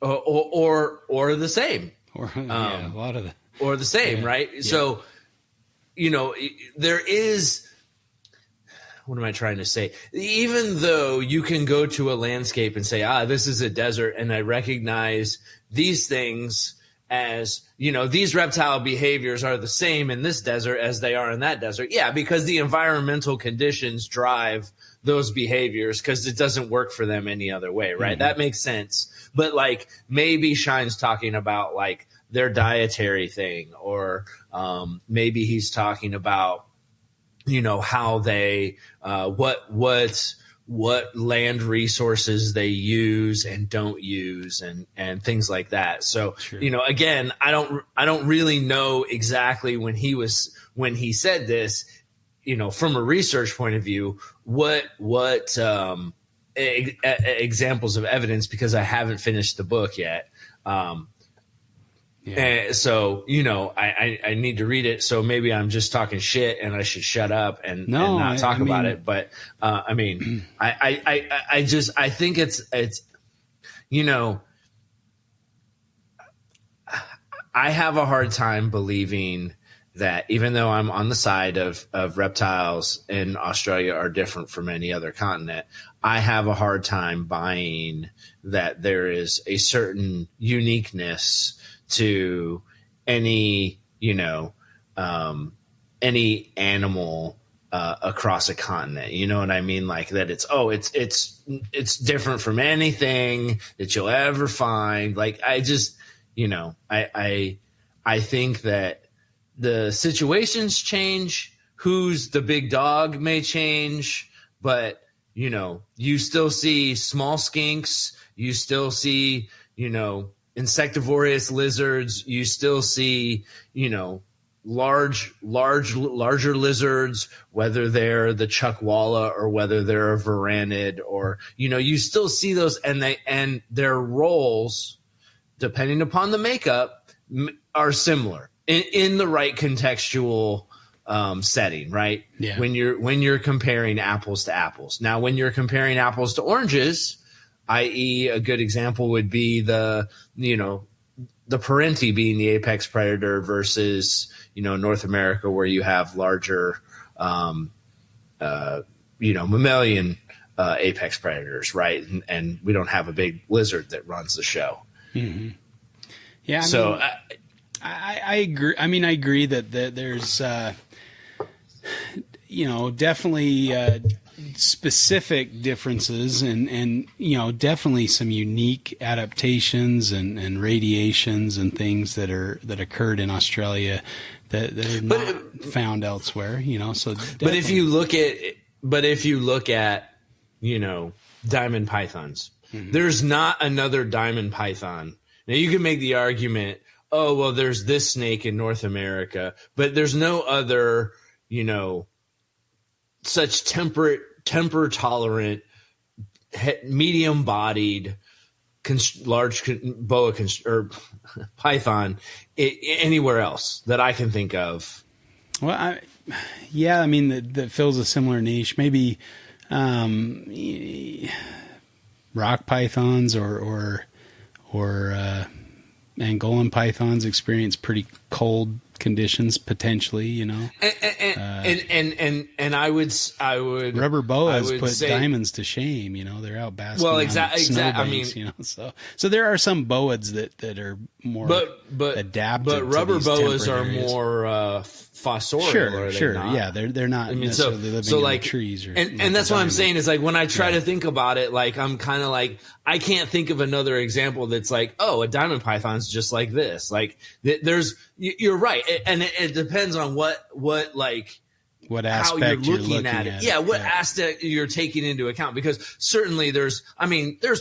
Or the same. Or a lot of the. Or the same, right? Yeah. So, there is, what am I trying to say? Even though you can go to a landscape and say, this is a desert, and I recognize these things as, these reptile behaviors are the same in this desert as they are in that desert. Yeah, because the environmental conditions drive those behaviors, because it doesn't work for them any other way, right? Mm-hmm. That makes sense. But like, maybe Shine's talking about like their dietary thing, or maybe he's talking about, how they, what land resources they use and don't use, and things like that. So, sure. Again, I don't really know exactly when he said this, from a research point of view, what examples of evidence, because I haven't finished the book yet. And so, I need to read it. So maybe I'm just talking shit and I should shut up and not talk about it. But, I think it's, I have a hard time believing that, even though I'm on the side of reptiles in Australia are different from any other continent, I have a hard time buying that there is a certain uniqueness to any, any animal across a continent. You know what I mean? Like that it's different from anything that you'll ever find. Like I just, I think that the situations change, who's the big dog may change, but you still see small skinks, you still see, insectivorous lizards, you still see, larger lizards, whether they're the chuckwalla or whether they're a varanid, or, you still see those, and their roles, depending upon the makeup, are similar in the right contextual setting, right? Yeah. When you're comparing apples to apples. Now, when you're comparing apples to oranges, i.e. a good example would be the parenti being the apex predator versus, North America, where you have larger, mammalian apex predators, right? And we don't have a big lizard that runs the show. Mm-hmm. Yeah. I agree. I mean, I agree that there's, definitely specific differences and definitely some unique adaptations and radiations and things that occurred in Australia that are not found elsewhere. So but if you look at diamond pythons, mm-hmm. there's not another diamond python. Now you can make the argument, oh well, there's this snake in North America, but there's no other such temper tolerant, medium bodied, large boa or python anywhere else that I can think of. Well, that fills a similar niche. Maybe rock pythons or Angolan pythons experience pretty cold conditions potentially, and I would rubber boas put diamonds to shame. They're out basking. Well, exactly. I mean, so there are some boas that are more adapted. But rubber boas are more fossorial. Sure. Yeah, they're not necessarily living in like, trees. And that's what I'm saying is like when I try to think about it, like I'm kind of like I can't think of another example that's like, oh, a diamond python's just like this. Like you're right, and it depends on what like what how you're aspect looking at it. Yeah, what aspect you're taking into account, because certainly there's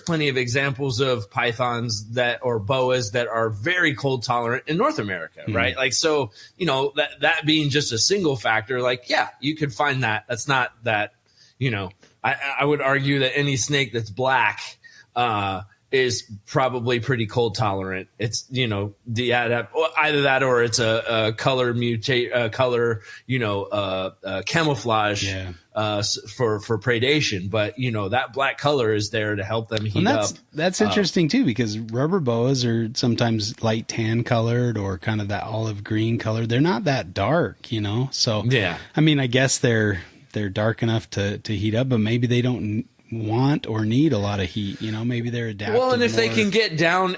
plenty of examples of pythons or boas that are very cold tolerant in North America, right? Like, so, that being just a single factor, like, yeah, you could find that. That's not that, I would argue that any snake that's black, is probably pretty cold tolerant. It's, either that or it's a color camouflage for predation. But, that black color is there to help them heat up. That's interesting too, because rubber boas are sometimes light tan colored or kind of that olive green color. They're not that dark, So, yeah. I mean, I guess they're dark enough to heat up, but maybe they don't want or need a lot of heat, maybe they're adapted. Well, and if they can get down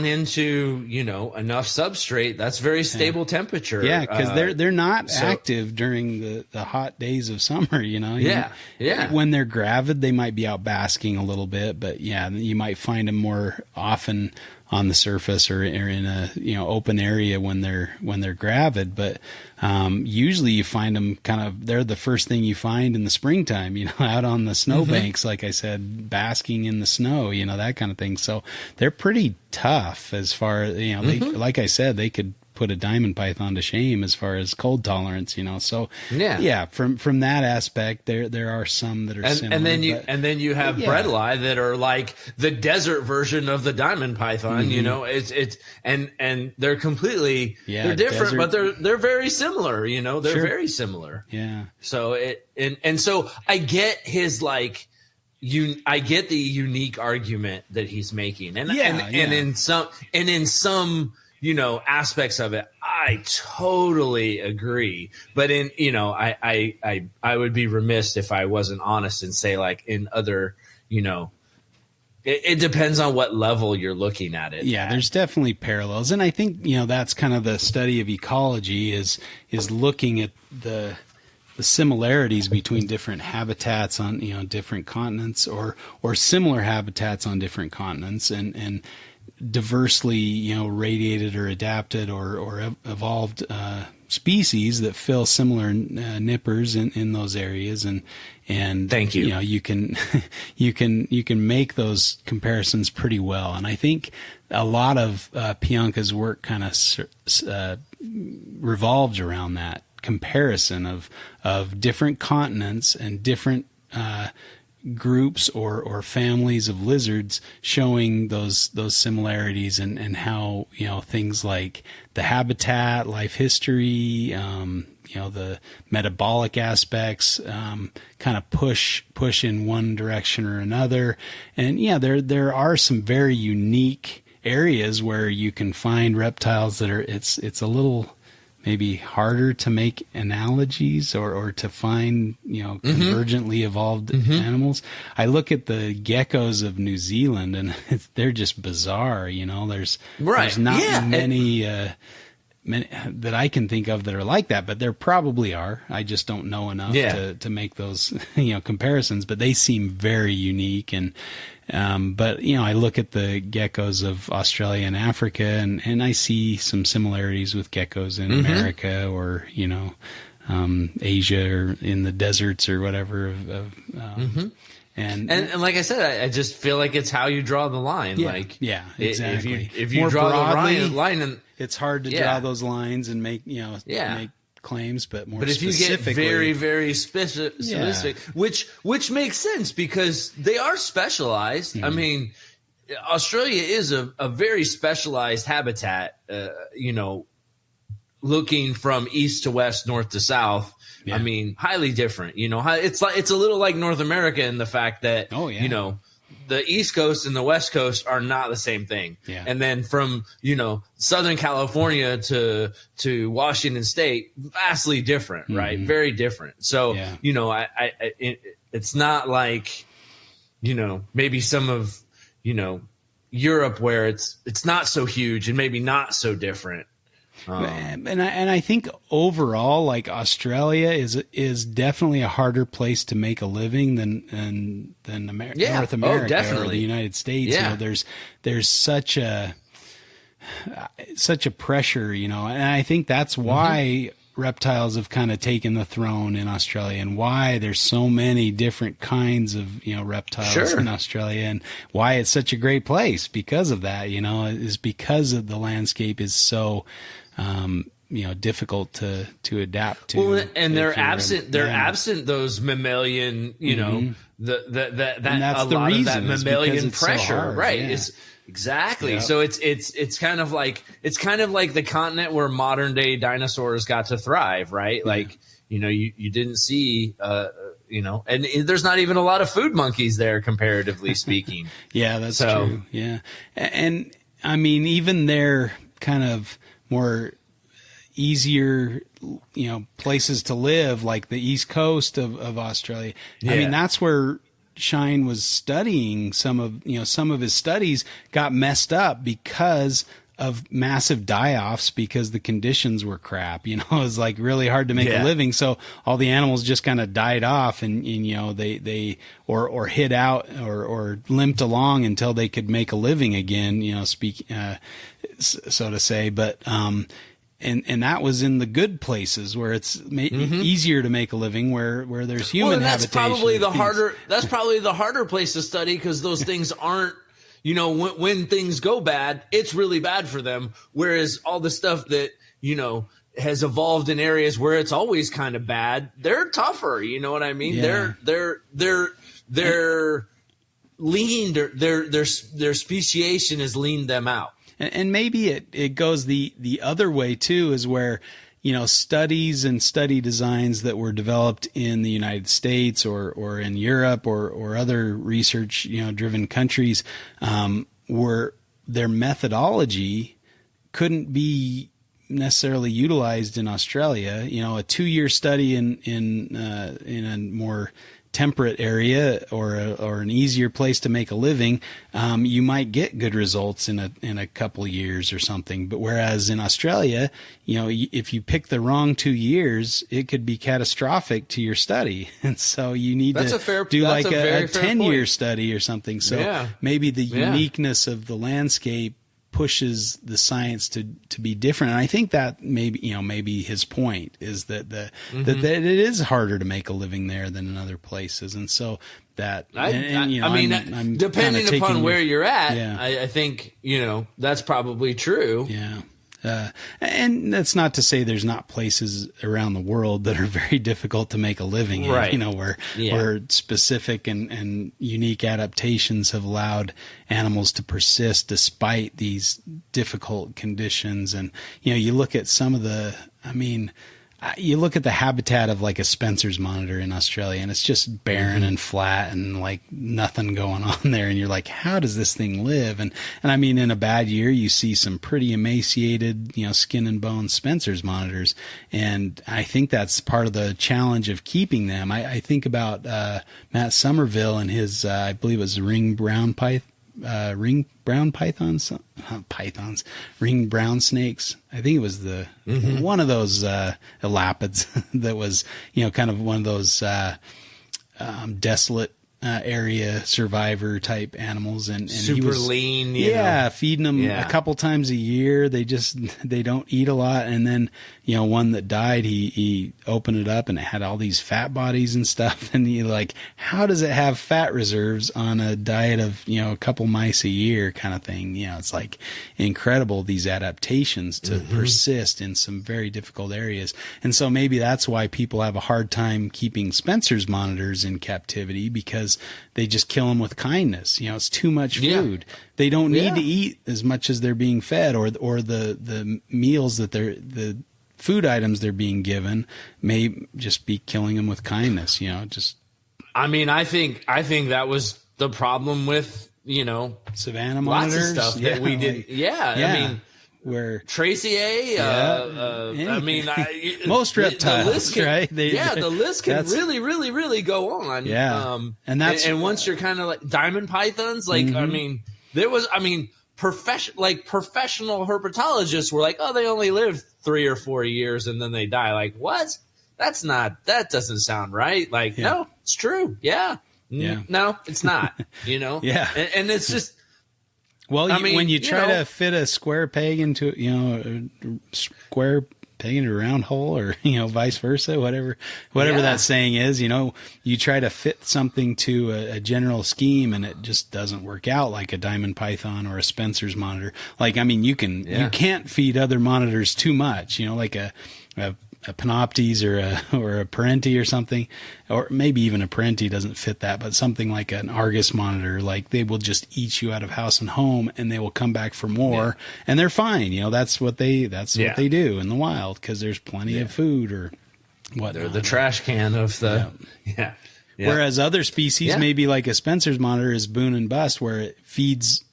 into, enough substrate, that's very stable temperature. Yeah. Cause they're not active during the hot days of summer, Yeah. When they're gravid, they might be out basking a little bit, but yeah, you might find them more often on the surface or in a open area when they're gravid, but usually you find them they're the first thing you find in the springtime, out on the snowbanks, like I said, basking in the snow, that kind of thing. So they're pretty tough as far as, they, like I said, they could put a diamond python to shame as far as cold tolerance, So from that aspect, there are some that are similar. And then you have bredli that are like the desert version of the diamond python. It's and they're completely they're different, but they're very similar. They're very similar. Yeah. So so I get his I get the unique argument that he's making, and in some aspects of it, I totally agree. But I would be remiss if I wasn't honest and say, like, in other, it depends on what level you're looking at it. Yeah, there's definitely parallels. And I think, that's kind of the study of ecology is looking at the similarities between different habitats on, different continents or similar habitats on different continents and diversely, radiated or adapted or evolved species that fill similar nippers in those areas, and thank you. You can you can make those comparisons pretty well, and I think a lot of Pianka's work kind of revolved around that comparison of different continents and different groups or families of lizards, showing those similarities and how things like the habitat, life history, the metabolic aspects kind of push in one direction or another. And there are some very unique areas where you can find reptiles that are it's a little maybe harder to make analogies or to find, convergently evolved animals. I look at the geckos of New Zealand and they're just bizarre. There's not many that I can think of that are like that, but there probably are. I just don't know enough to make those, comparisons, but they seem very unique. And, but I look at the geckos of Australia and Africa and I see some similarities with geckos in America or, Asia or in the deserts or whatever And like I said, I just feel like it's how you draw the line. Exactly. If you More draw broadly, the line, and it's hard to draw those lines and make make claims, but if you get very, very specific, which makes sense because they are specialized. I mean, Australia is a very specialized habitat. Looking from east to west, north to south. I mean, highly different. It's a little like North America in the fact that the East Coast and the West Coast are not the same thing. Yeah. And then from Southern California to Washington State, vastly different, right? Very different. So it's not like maybe some of Europe where it's not so huge and maybe not so different. And I think overall, like Australia is definitely a harder place to make a living than North America or the United States. Yeah. There's such a pressure, and I think that's why reptiles have kind of taken the throne in Australia, and why there's so many different kinds of, reptiles in Australia, and why it's such a great place because of that, is because of the landscape is so, difficult to adapt to. Well, and they're absent those mammalian, that and that's a the lot reason, of that mammalian pressure, so hard, right? Yeah. It's exactly. So it's kind of like the continent where modern day dinosaurs got to thrive, right? Yeah. Like, you didn't see, and there's not even a lot of food monkeys there, comparatively speaking. Yeah, that's true. Yeah. And I mean, even their kind of more easier, places to live, like the East Coast of Australia. Yeah. I mean, that's where Shine was studying. Some of his studies got messed up because of massive die-offs, because the conditions were crap. It was like really hard to make a living. So all the animals just kind of died off, and they or hid out or limped along until they could make a living again, so to say. But, and that was in the good places where it's easier to make a living, where there's human habitation. That's probably the harder place to study, because those things aren't, when things go bad, it's really bad for them. Whereas all the stuff that, has evolved in areas where it's always kind of bad, they're tougher. You know what I mean? Yeah. They're leaned, their speciation has leaned them out. And maybe it goes the other way too, is where, studies and study designs that were developed in the United States or in Europe or other research, driven countries, were their methodology couldn't be necessarily utilized in Australia. A 2-year study in a more temperate area or an easier place to make a living, you might get good results in a couple of years or something. But whereas in Australia, if you pick the wrong 2 years, it could be catastrophic to your study. And so you need to do like a 10-year study or something. So maybe the uniqueness of the landscape pushes the science to be different. And I think that maybe his point is that that it is harder to make a living there than in other places. And so that, I'm depending upon where you're at, I think, that's probably true. Yeah. And that's not to say there's not places around the world that are very difficult to make a living right. in, where specific and unique adaptations have allowed animals to persist despite these difficult conditions. And, you look at some of you look at the habitat of like a Spencer's monitor in Australia, and it's just barren and flat and like nothing going on there. And you're like, how does this thing live? And I mean, in a bad year, you see some pretty emaciated, skin and bone Spencer's monitors. And I think that's part of the challenge of keeping them. I think about Matt Somerville and his, I believe it was ring brown snakes. I think it was one of those elapids that was, kind of one of those desolate area survivor type animals, and super he was lean. Feeding them a couple times a year. They don't eat a lot. And then, one that died, he opened it up and it had all these fat bodies and stuff. And you're like, how does it have fat reserves on a diet of, a couple mice a year kind of thing? It's like incredible, these adaptations to persist in some very difficult areas. And so maybe that's why people have a hard time keeping Spencer's monitors in captivity, because they just kill them with kindness. It's too much food. They don't need to eat as much as they're being fed, or the meals that the food items they're being given may just be killing them with kindness. I think that was the problem with, Savannah lots monitors, of stuff that we did. I mean, where Tracy most reptiles, the list can, right? The list can really, really, really go on. Yeah. And once you're kind of like diamond pythons, like, professional herpetologists were like, oh, they only live 3 or 4 years and then they die. Like, what? That doesn't sound right. Like, no, it's true. Yeah. No, it's not, Yeah. And it's just, well, when you try to fit a square peg into, a square peg into a round hole, or, vice versa, whatever that saying is. You try to fit something to a general scheme and it just doesn't work out, like a diamond python or a Spencer's monitor. Like, I mean, you can't feed other monitors too much, like a Panoptes or a Parenti or something, or maybe even a Parenti doesn't fit that, but something like an Argus monitor, like they will just eat you out of house and home, and they will come back for more, and they're fine. That's what they do in the wild, because there's plenty of food or whatnot. They're the trash can of the Yeah. Whereas other species, maybe like a Spencer's monitor, is boom and bust, where it feeds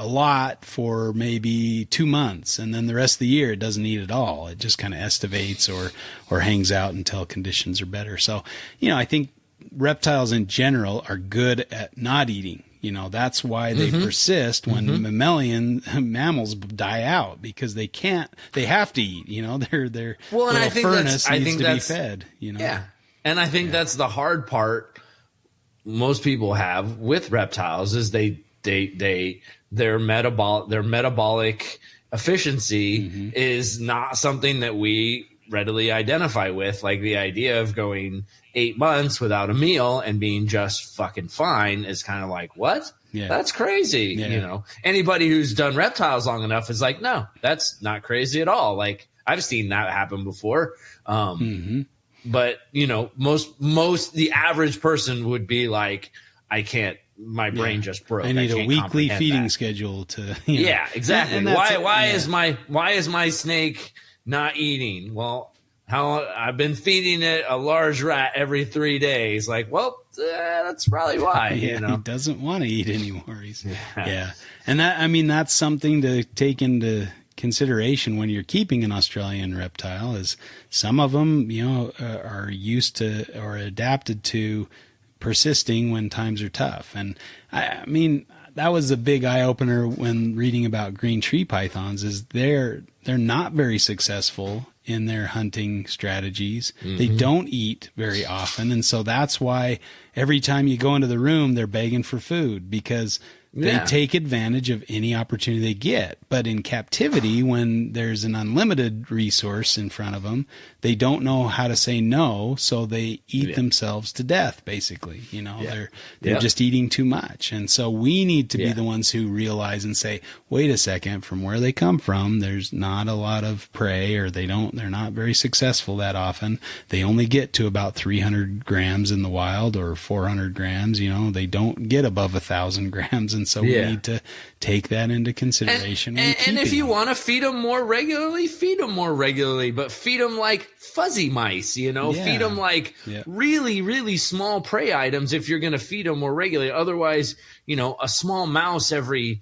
a lot for maybe 2 months, and then the rest of the year it doesn't eat at all. It just kind of estivates or hangs out until conditions are better. So, I think reptiles in general are good at not eating. That's why they persist when mammals die out, because they have to eat. Their well, and little I think furnace needs to be that's fed. Yeah, and I think that's the hard part most people have with reptiles is their metabolic efficiency is not something that we readily identify with. Like, the idea of going 8 months without a meal and being just fucking fine is kind of like, what? Yeah. That's crazy. Yeah. Anybody who's done reptiles long enough is like, no, that's not crazy at all. Like, I've seen that happen before. But most the average person would be like, I can't. My brain just broke. I need a weekly feeding schedule to. Yeah, exactly. And why is my snake not eating? Well, I've been feeding it a large rat every 3 days. Like, well, that's probably why. He doesn't want to eat anymore. And that's something to take into consideration when you're keeping an Australian reptile. Is some of them, are used to or adapted to persisting when times are tough. And I mean, that was a big eye opener when reading about green tree pythons, is they're not very successful in their hunting strategies. They don't eat very often. And so that's why every time you go into the room, they're begging for food, because they take advantage of any opportunity they get. But in captivity, when there's an unlimited resource in front of them, they don't know how to say no, so they eat themselves to death, basically. They're just eating too much. And so we need to be the ones who realize and say, wait a second, from where they come from, there's not a lot of prey, or they're not very successful that often. They only get to about 300 grams in the wild, or 400 grams. They don't get above 1,000 grams. And so we need to take that into consideration. And if you want to feed them more regularly, but feed them like fuzzy mice, feed them like really, really small prey items if you're going to feed them more regularly. Otherwise, a small mouse every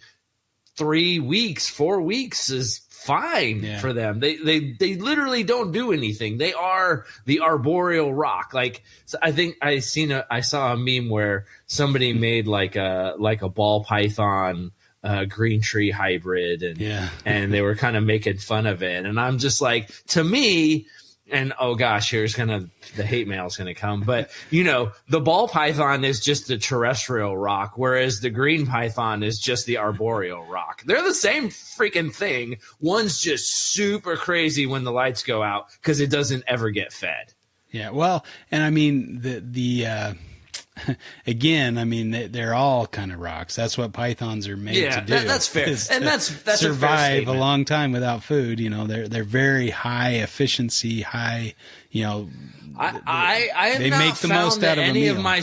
3 weeks, 4 weeks is fine for them. They literally don't do anything. They are the arboreal rock. Like, so I think I saw a meme where somebody made like a ball python green tree hybrid, and they were kind of making fun of it. And I'm just like, to me, and oh gosh, here's the hate mail is gonna come. But the ball python is just the terrestrial rock, whereas the green python is just the arboreal rock. They're the same freaking thing. One's just super crazy when the lights go out because it doesn't ever get fed. Yeah, well, and I mean the again, I mean they're all kind of rocks. That's what pythons are made to do. That's fair, and that's survive a long time without food. They're very high efficiency, high. I have they not make the found most that out of any a of meal.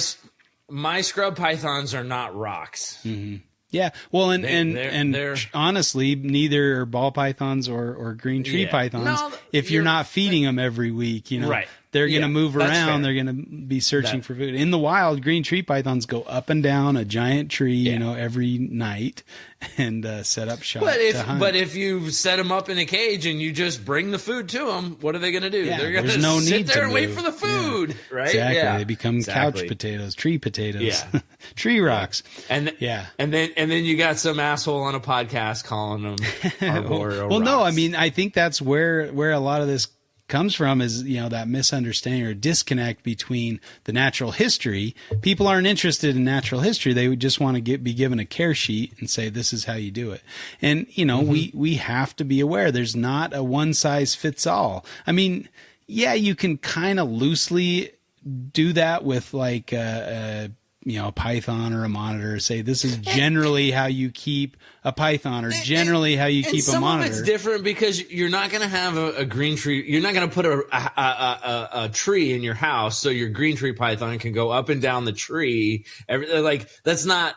my scrub pythons are not rocks. Mm-hmm. Yeah, well, and honestly, neither are ball pythons or green tree pythons. No, if you're not feeding them every week, right. They're going to move that's around. fair. They're going to be searching for food. In the wild, green tree pythons go up and down a giant tree, every night, and set up shop to hunt. But if you set them up in a cage and you just bring the food to them, what are they going to do? Yeah, they're going there's to no sit need there to and wait move. for the food, right? Exactly. Yeah. They become couch potatoes, tree potatoes, tree rocks. And then you got some asshole on a podcast calling them arboreal well, rocks. no, I mean, I think that's where a lot of this comes from is, that misunderstanding or disconnect between the natural history. People aren't interested in natural history. They would just want to be given a care sheet and say, this is how you do it. And, we have to be aware there's not a one size fits all. I mean, yeah, you can kind of loosely do that with like, a python or a monitor, say this is generally how you keep a python or generally how you keep a monitor. Some of it's different because you're not going to have a green tree. You're not going to put a tree in your house so your green tree python can go up and down the tree. That's not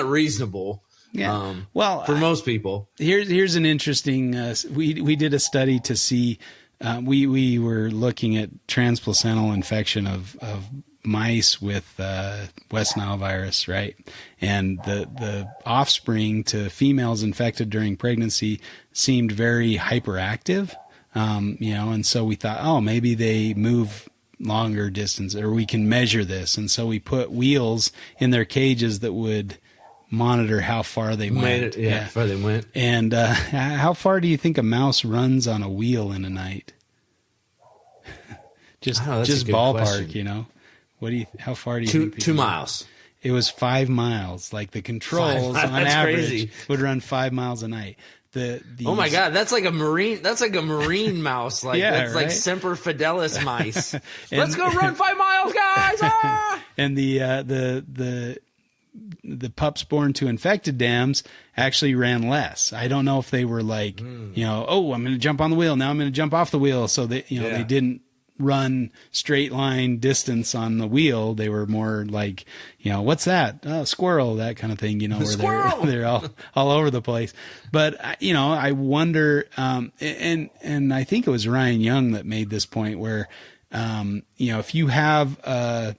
reasonable. Yeah. For most people. Here's an interesting, we did a study to see, we were looking at transplacental infection of mice with West Nile virus, right? And the offspring to females infected during pregnancy seemed very hyperactive, and so we thought, maybe they move longer distance, or we can measure this. And so we put wheels in their cages that would monitor how far they went. How far they went. And how far do you think a mouse runs on a wheel in a night? just ballpark, question. How far do you think? 2 miles. It was 5 miles. Like the controls on average crazy. would run 5 miles a night. Oh my God, that's like a marine mouse. Like that's right? Like Semper Fidelis mice. Let's go run 5 miles, guys! Ah! And the pups born to infected dams actually ran less. I don't know if they were like, I'm going to jump on the wheel. Now I'm going to jump off the wheel. So they didn't run straight line distance on the wheel. They were more like, what's that? Squirrel, that kind of thing, where they're all over the place. But, I wonder, and I think it was Ryan Young that made this point where, if you have a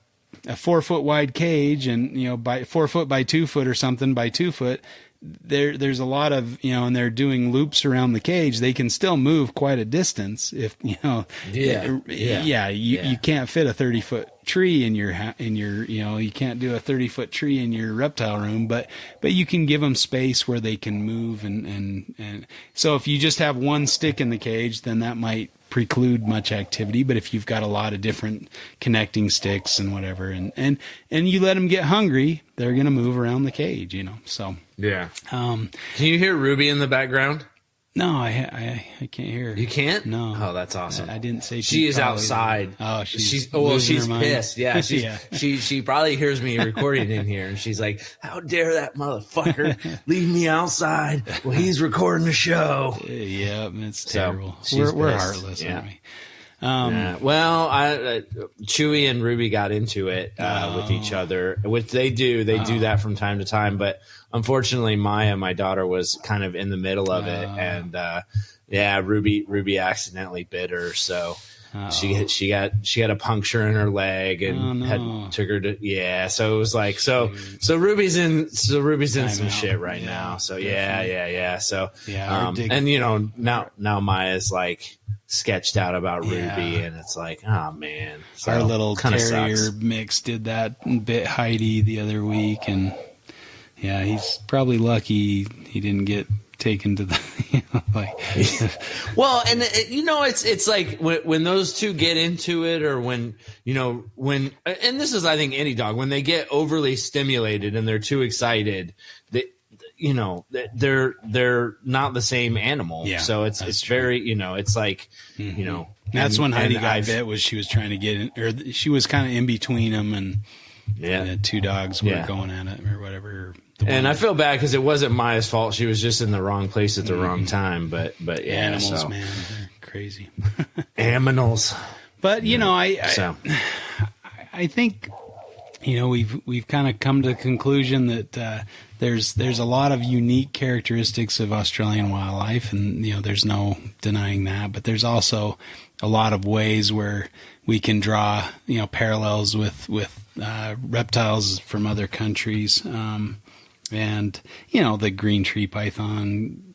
4 foot wide cage and, by 4 foot by 2 foot or something by 2 foot, there's a lot of, and they're doing loops around the cage. They can still move quite a distance if, you can't fit a 30-foot tree in your, you can't do a 30-foot tree in your reptile room, but you can give them space where they can move. And so if you just have one stick in the cage, then that might preclude much activity. But if you've got a lot of different connecting sticks and whatever, and you let them get hungry, they're going to move around the cage, so. Yeah. Can you hear Ruby in the background? No, I can't hear her. You can't? No. Oh, that's awesome. I didn't say she is outside. Oh, she's pissed. Yeah, she probably hears me recording in here, and she's like, "How dare that motherfucker leave me outside while he's recording the show?" Yeah, it's terrible. So we're heartless, aren't we? Well, Chewy and Ruby got into it with each other, which they do. They do that from time to time, but unfortunately, Maya, my daughter, was kind of in the middle of it, and Ruby accidentally bit her, so she got a puncture in her leg and took her to So it was like so Ruby's in some shit right now. So yeah. So and now Maya's like sketched out about Ruby, and it's like, oh man, so our little terrier sucks. mix did that and bit Heidi the other week, and he's probably lucky he didn't get taken to the well, and it's like when those two get into it, or when and this is, I think, any dog, when they get overly stimulated and they're too excited, they're not the same animal. Yeah, so it's true. Very, it's like, that's when Heidi got bit, was she was trying to get in, or she was kind of in between them, and the two dogs were going at it or whatever. And I feel bad because it wasn't Maya's fault. She was just in the wrong place at the wrong time. But animals, man, they're crazy. Animals. But I think we've kind of come to the conclusion that there's a lot of unique characteristics of Australian wildlife, and there's no denying that. But there's also a lot of ways where we can draw parallels with reptiles from other countries. And the green tree python,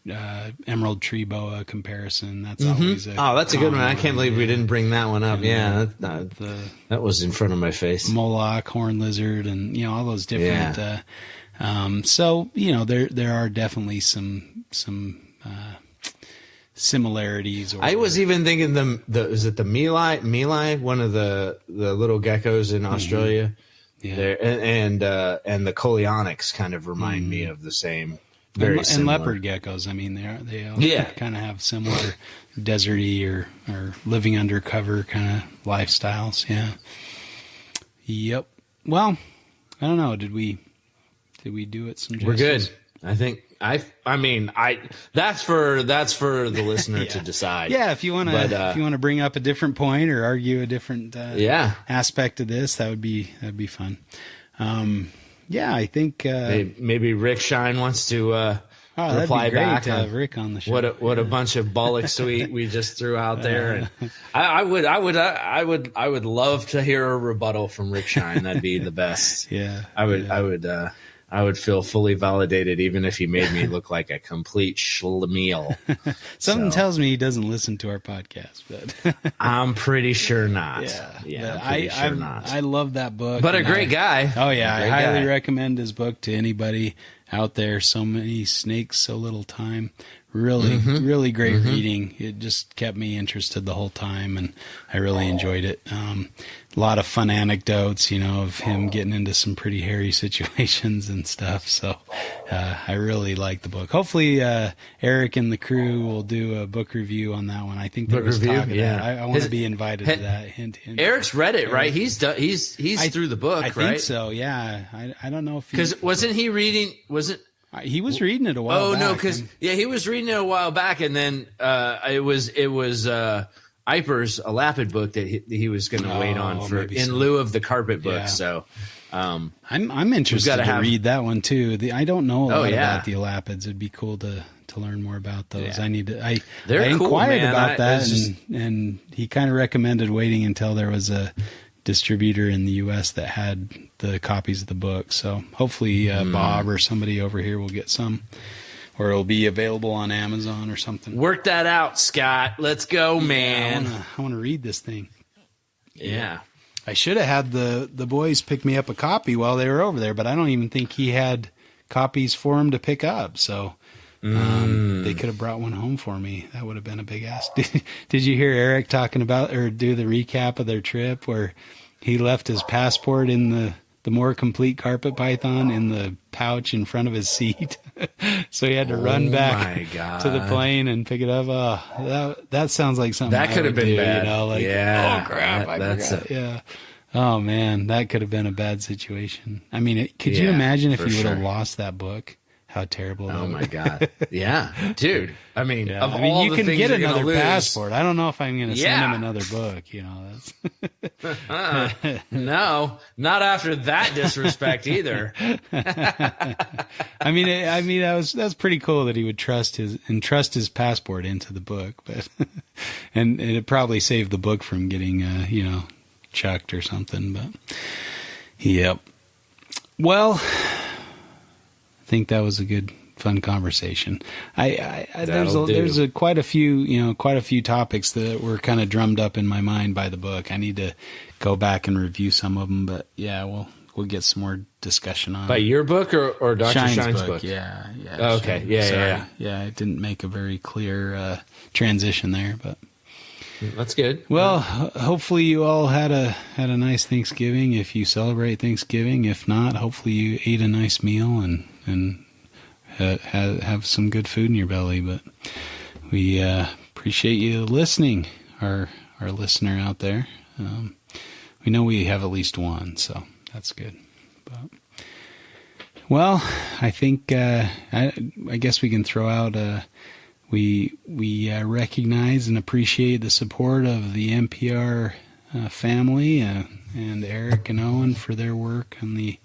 emerald tree boa comparison, that's always that's a good one. I can't believe we didn't bring that one up. That was in front of my face. Moloch, horned lizard, and all those different. So there are definitely some similarities. Or I was even thinking is it the Mealy, one of the little geckos in Australia? Yeah. There, and the Coleonyx kind of remind me of the same. Very and similar. leopard geckos. I mean, they all Yeah. kind of have similar deserty or living undercover kind of lifestyles. Yeah. Yep. Well, I don't know. Did we do it some justice? We're good. I think that's for the listener to decide. Yeah, if you want to bring up a different point or argue a different aspect of this, that'd be fun. Yeah, I think maybe Rick Shine wants to that'd reply be great back to on have Rick on the show. What a bunch of bollocks we just threw out there. And I would love to hear a rebuttal from Rick Shine. That'd be the best. Yeah, I would feel fully validated even if he made me look like a complete schlemiel. Something tells me he doesn't listen to our podcast, but I'm pretty sure not. Yeah, I'm pretty sure not. I love that book. But a great guy. Oh yeah, I highly recommend his book to anybody out there. So many snakes, so little time. Really great reading. It just kept me interested the whole time, and I really enjoyed it. A lot of fun anecdotes, of him getting into some pretty hairy situations and stuff. So I really like the book. Hopefully Eric and the crew will do a book review on that one. I think there was talk of that. I want to be invited to that. Hint. Eric's read it, right? He's through the book, right? I think so. Yeah. I don't know if because wasn't he reading? He was reading it a while back. Oh, no, because he was reading it a while back, and then it was Iper's a Lapid book that he was going to wait on for in lieu of the carpet book. Yeah. So I'm interested to read that one too. I don't know a lot about the Elapids. It'd be cool to learn more about those. Yeah. I inquired cool, about that, and he kind of recommended waiting until there was a distributor in the U.S. that had the copies of the book. So hopefully Bob or somebody over here will get some, or it'll be available on Amazon or something. Work that out, Scott. Let's go, man. I want to read this thing. Yeah. I should have had the boys pick me up a copy while they were over there, but I don't even think he had copies for him to pick up. So they could have brought one home for me. That would have been a big ask. Did you hear Eric talking about or do the recap of their trip where he left his passport in the more complete carpet python in the pouch in front of his seat? So he had to run back to the plane and pick it up. Oh, that sounds like something that could have been bad. Oh crap! I forgot. Yeah. Oh man, that could have been a bad situation. I mean, could you imagine if he would have lost that book? How terrible! Oh my god! Yeah, dude. I mean, you can get another passport. I don't know if I'm going to send him another book. That's no, not after that disrespect either. I mean, that's pretty cool that he would trust his passport into the book, but and it probably saved the book from getting chucked or something. But yep. Well. I think that was a good, fun conversation. There's quite a few topics that were kind of drummed up in my mind by the book. I need to go back and review some of them, but yeah, we'll get some more discussion on. By your book or Dr. Shine's book? Yeah. Oh, okay. Yeah. It didn't make a very clear transition there, but that's good. Well, hopefully you all had a nice Thanksgiving. If you celebrate Thanksgiving, if not, hopefully you ate a nice meal and have some good food in your belly. But we appreciate you listening, our listener out there. We know we have at least one, so that's good. But well, I think I guess we can throw out. We recognize and appreciate the support of the NPR family and Eric and Owen for their work on the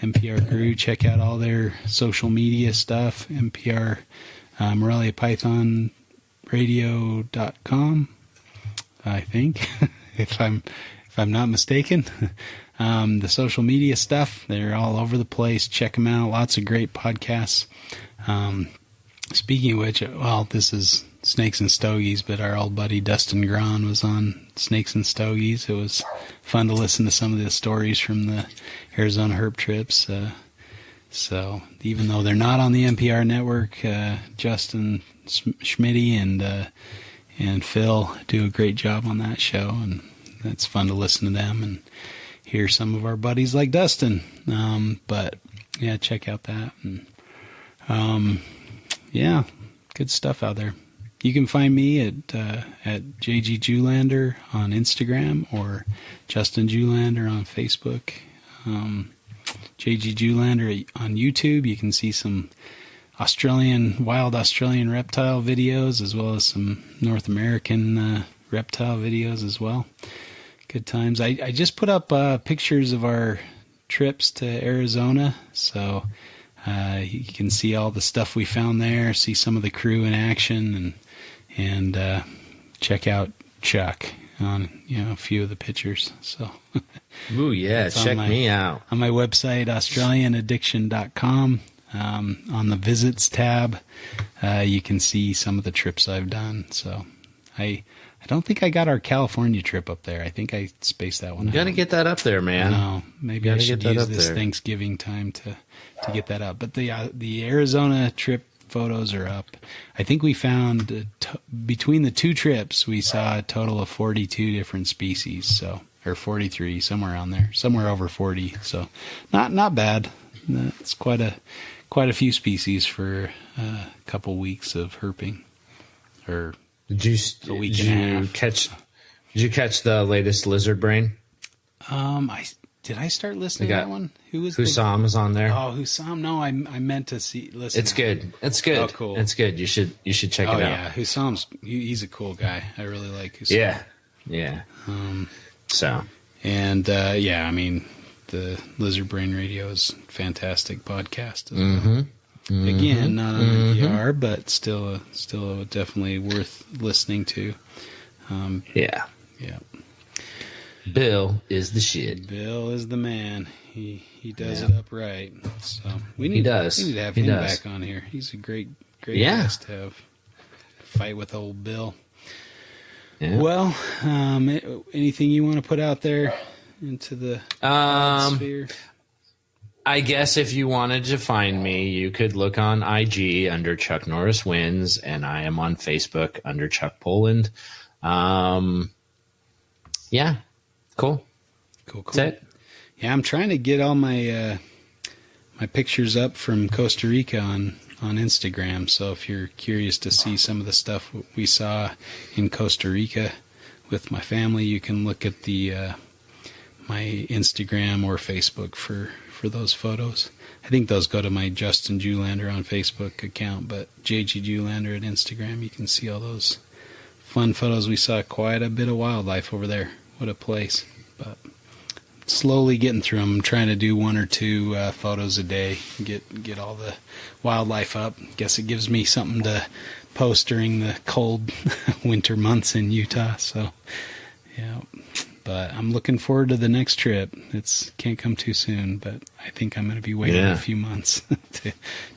NPR crew. Check out all their social media stuff. NPR MoreliaPythonRadio.com, I think, if I'm not mistaken. The social media stuff, they're all over the place. Check them out. Lots of great podcasts. Speaking of which, well, this is Snakes and Stogies, but our old buddy Dustin Grahn was on Snakes and Stogies. It was fun to listen to some of the stories from the Arizona herp trips. So even though they're not on the NPR network, Justin Schmitty and Phil do a great job on that show, and it's fun to listen to them and hear some of our buddies like Dustin. But yeah, check out that. And yeah, good stuff out there. You can find me at JG Julander on Instagram or Justin Julander on Facebook. JG Julander on YouTube. You can see some wild Australian reptile videos, as well as some North American reptile videos as well. Good times. I just put up pictures of our trips to Arizona, so you can see all the stuff we found there, see some of the crew in action, and check out Chuck on a few of the pictures. So ooh, yeah, check me out on my website, australianaddiction.com. On the visits tab, you can see some of the trips I've done. So I don't think I got our California trip up there. I think I spaced that one out. You got to get that up there, man. No, maybe I should use this Thanksgiving time to get that up. But the Arizona trip photos are up. I think we found between the two trips, we saw a total of 42 different species. Or 43, somewhere around there, somewhere over 40. So not bad. It's quite a few species for a couple weeks of herping. Or did you catch the latest lizard brain? Did I start listening to that one? Hussam is on there. Oh, Hussam. No, I meant to listen. It's good. It's good. Oh, cool. It's good. You should check it out. Yeah, Hussam's he's a cool guy. I really like Hussam. Yeah. I mean, the Lizard Brain Radio is a fantastic podcast as well. Again, not on NPR, but still definitely worth listening to. Yeah. Bill is the shit. Bill is the man. He does it up right. So we need to have him back on here. He's a great guest to have. Fight with old Bill. Yeah. Well, anything you want to put out there into the sphere? I guess if you wanted to find me, you could look on IG under Chuck Norris Wins, and I am on Facebook under Chuck Poland. Yeah, cool. That's it. Yeah, I'm trying to get all my my pictures up from Costa Rica on Instagram. So if you're curious to see some of the stuff we saw in Costa Rica with my family, you can look at my Instagram or Facebook for those photos. I think those go to my Justin Julander on Facebook account, but JG Julander at Instagram, you can see all those fun photos. We saw quite a bit of wildlife over there. What a place. But slowly getting through them. I'm trying to do 1 or 2 photos a day, get all the wildlife up. Guess it gives me something to post during the cold winter months in Utah. So, yeah. But I'm looking forward to the next trip. Can't come too soon, but I think I'm going to be waiting a few months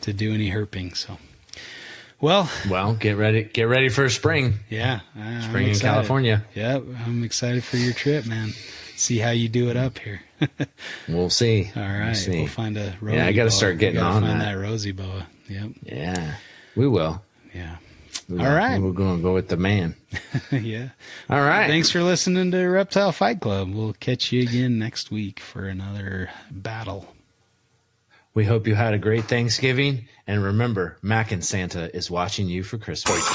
to do any herping. So, well, get ready for spring. Yeah, spring in California. Yeah, I'm excited for your trip, man. See how you do it up here. We'll see. All right, we'll find a rosy boa. I got to start getting on find that rosy boa. Yep. Yeah, we will. Yeah. All right. We're going to go with the man. Yeah. All right. Thanks for listening to Reptile Fight Club. We'll catch you again next week for another battle. We hope you had a great Thanksgiving. And remember, Mac and Santa is watching you for Christmas.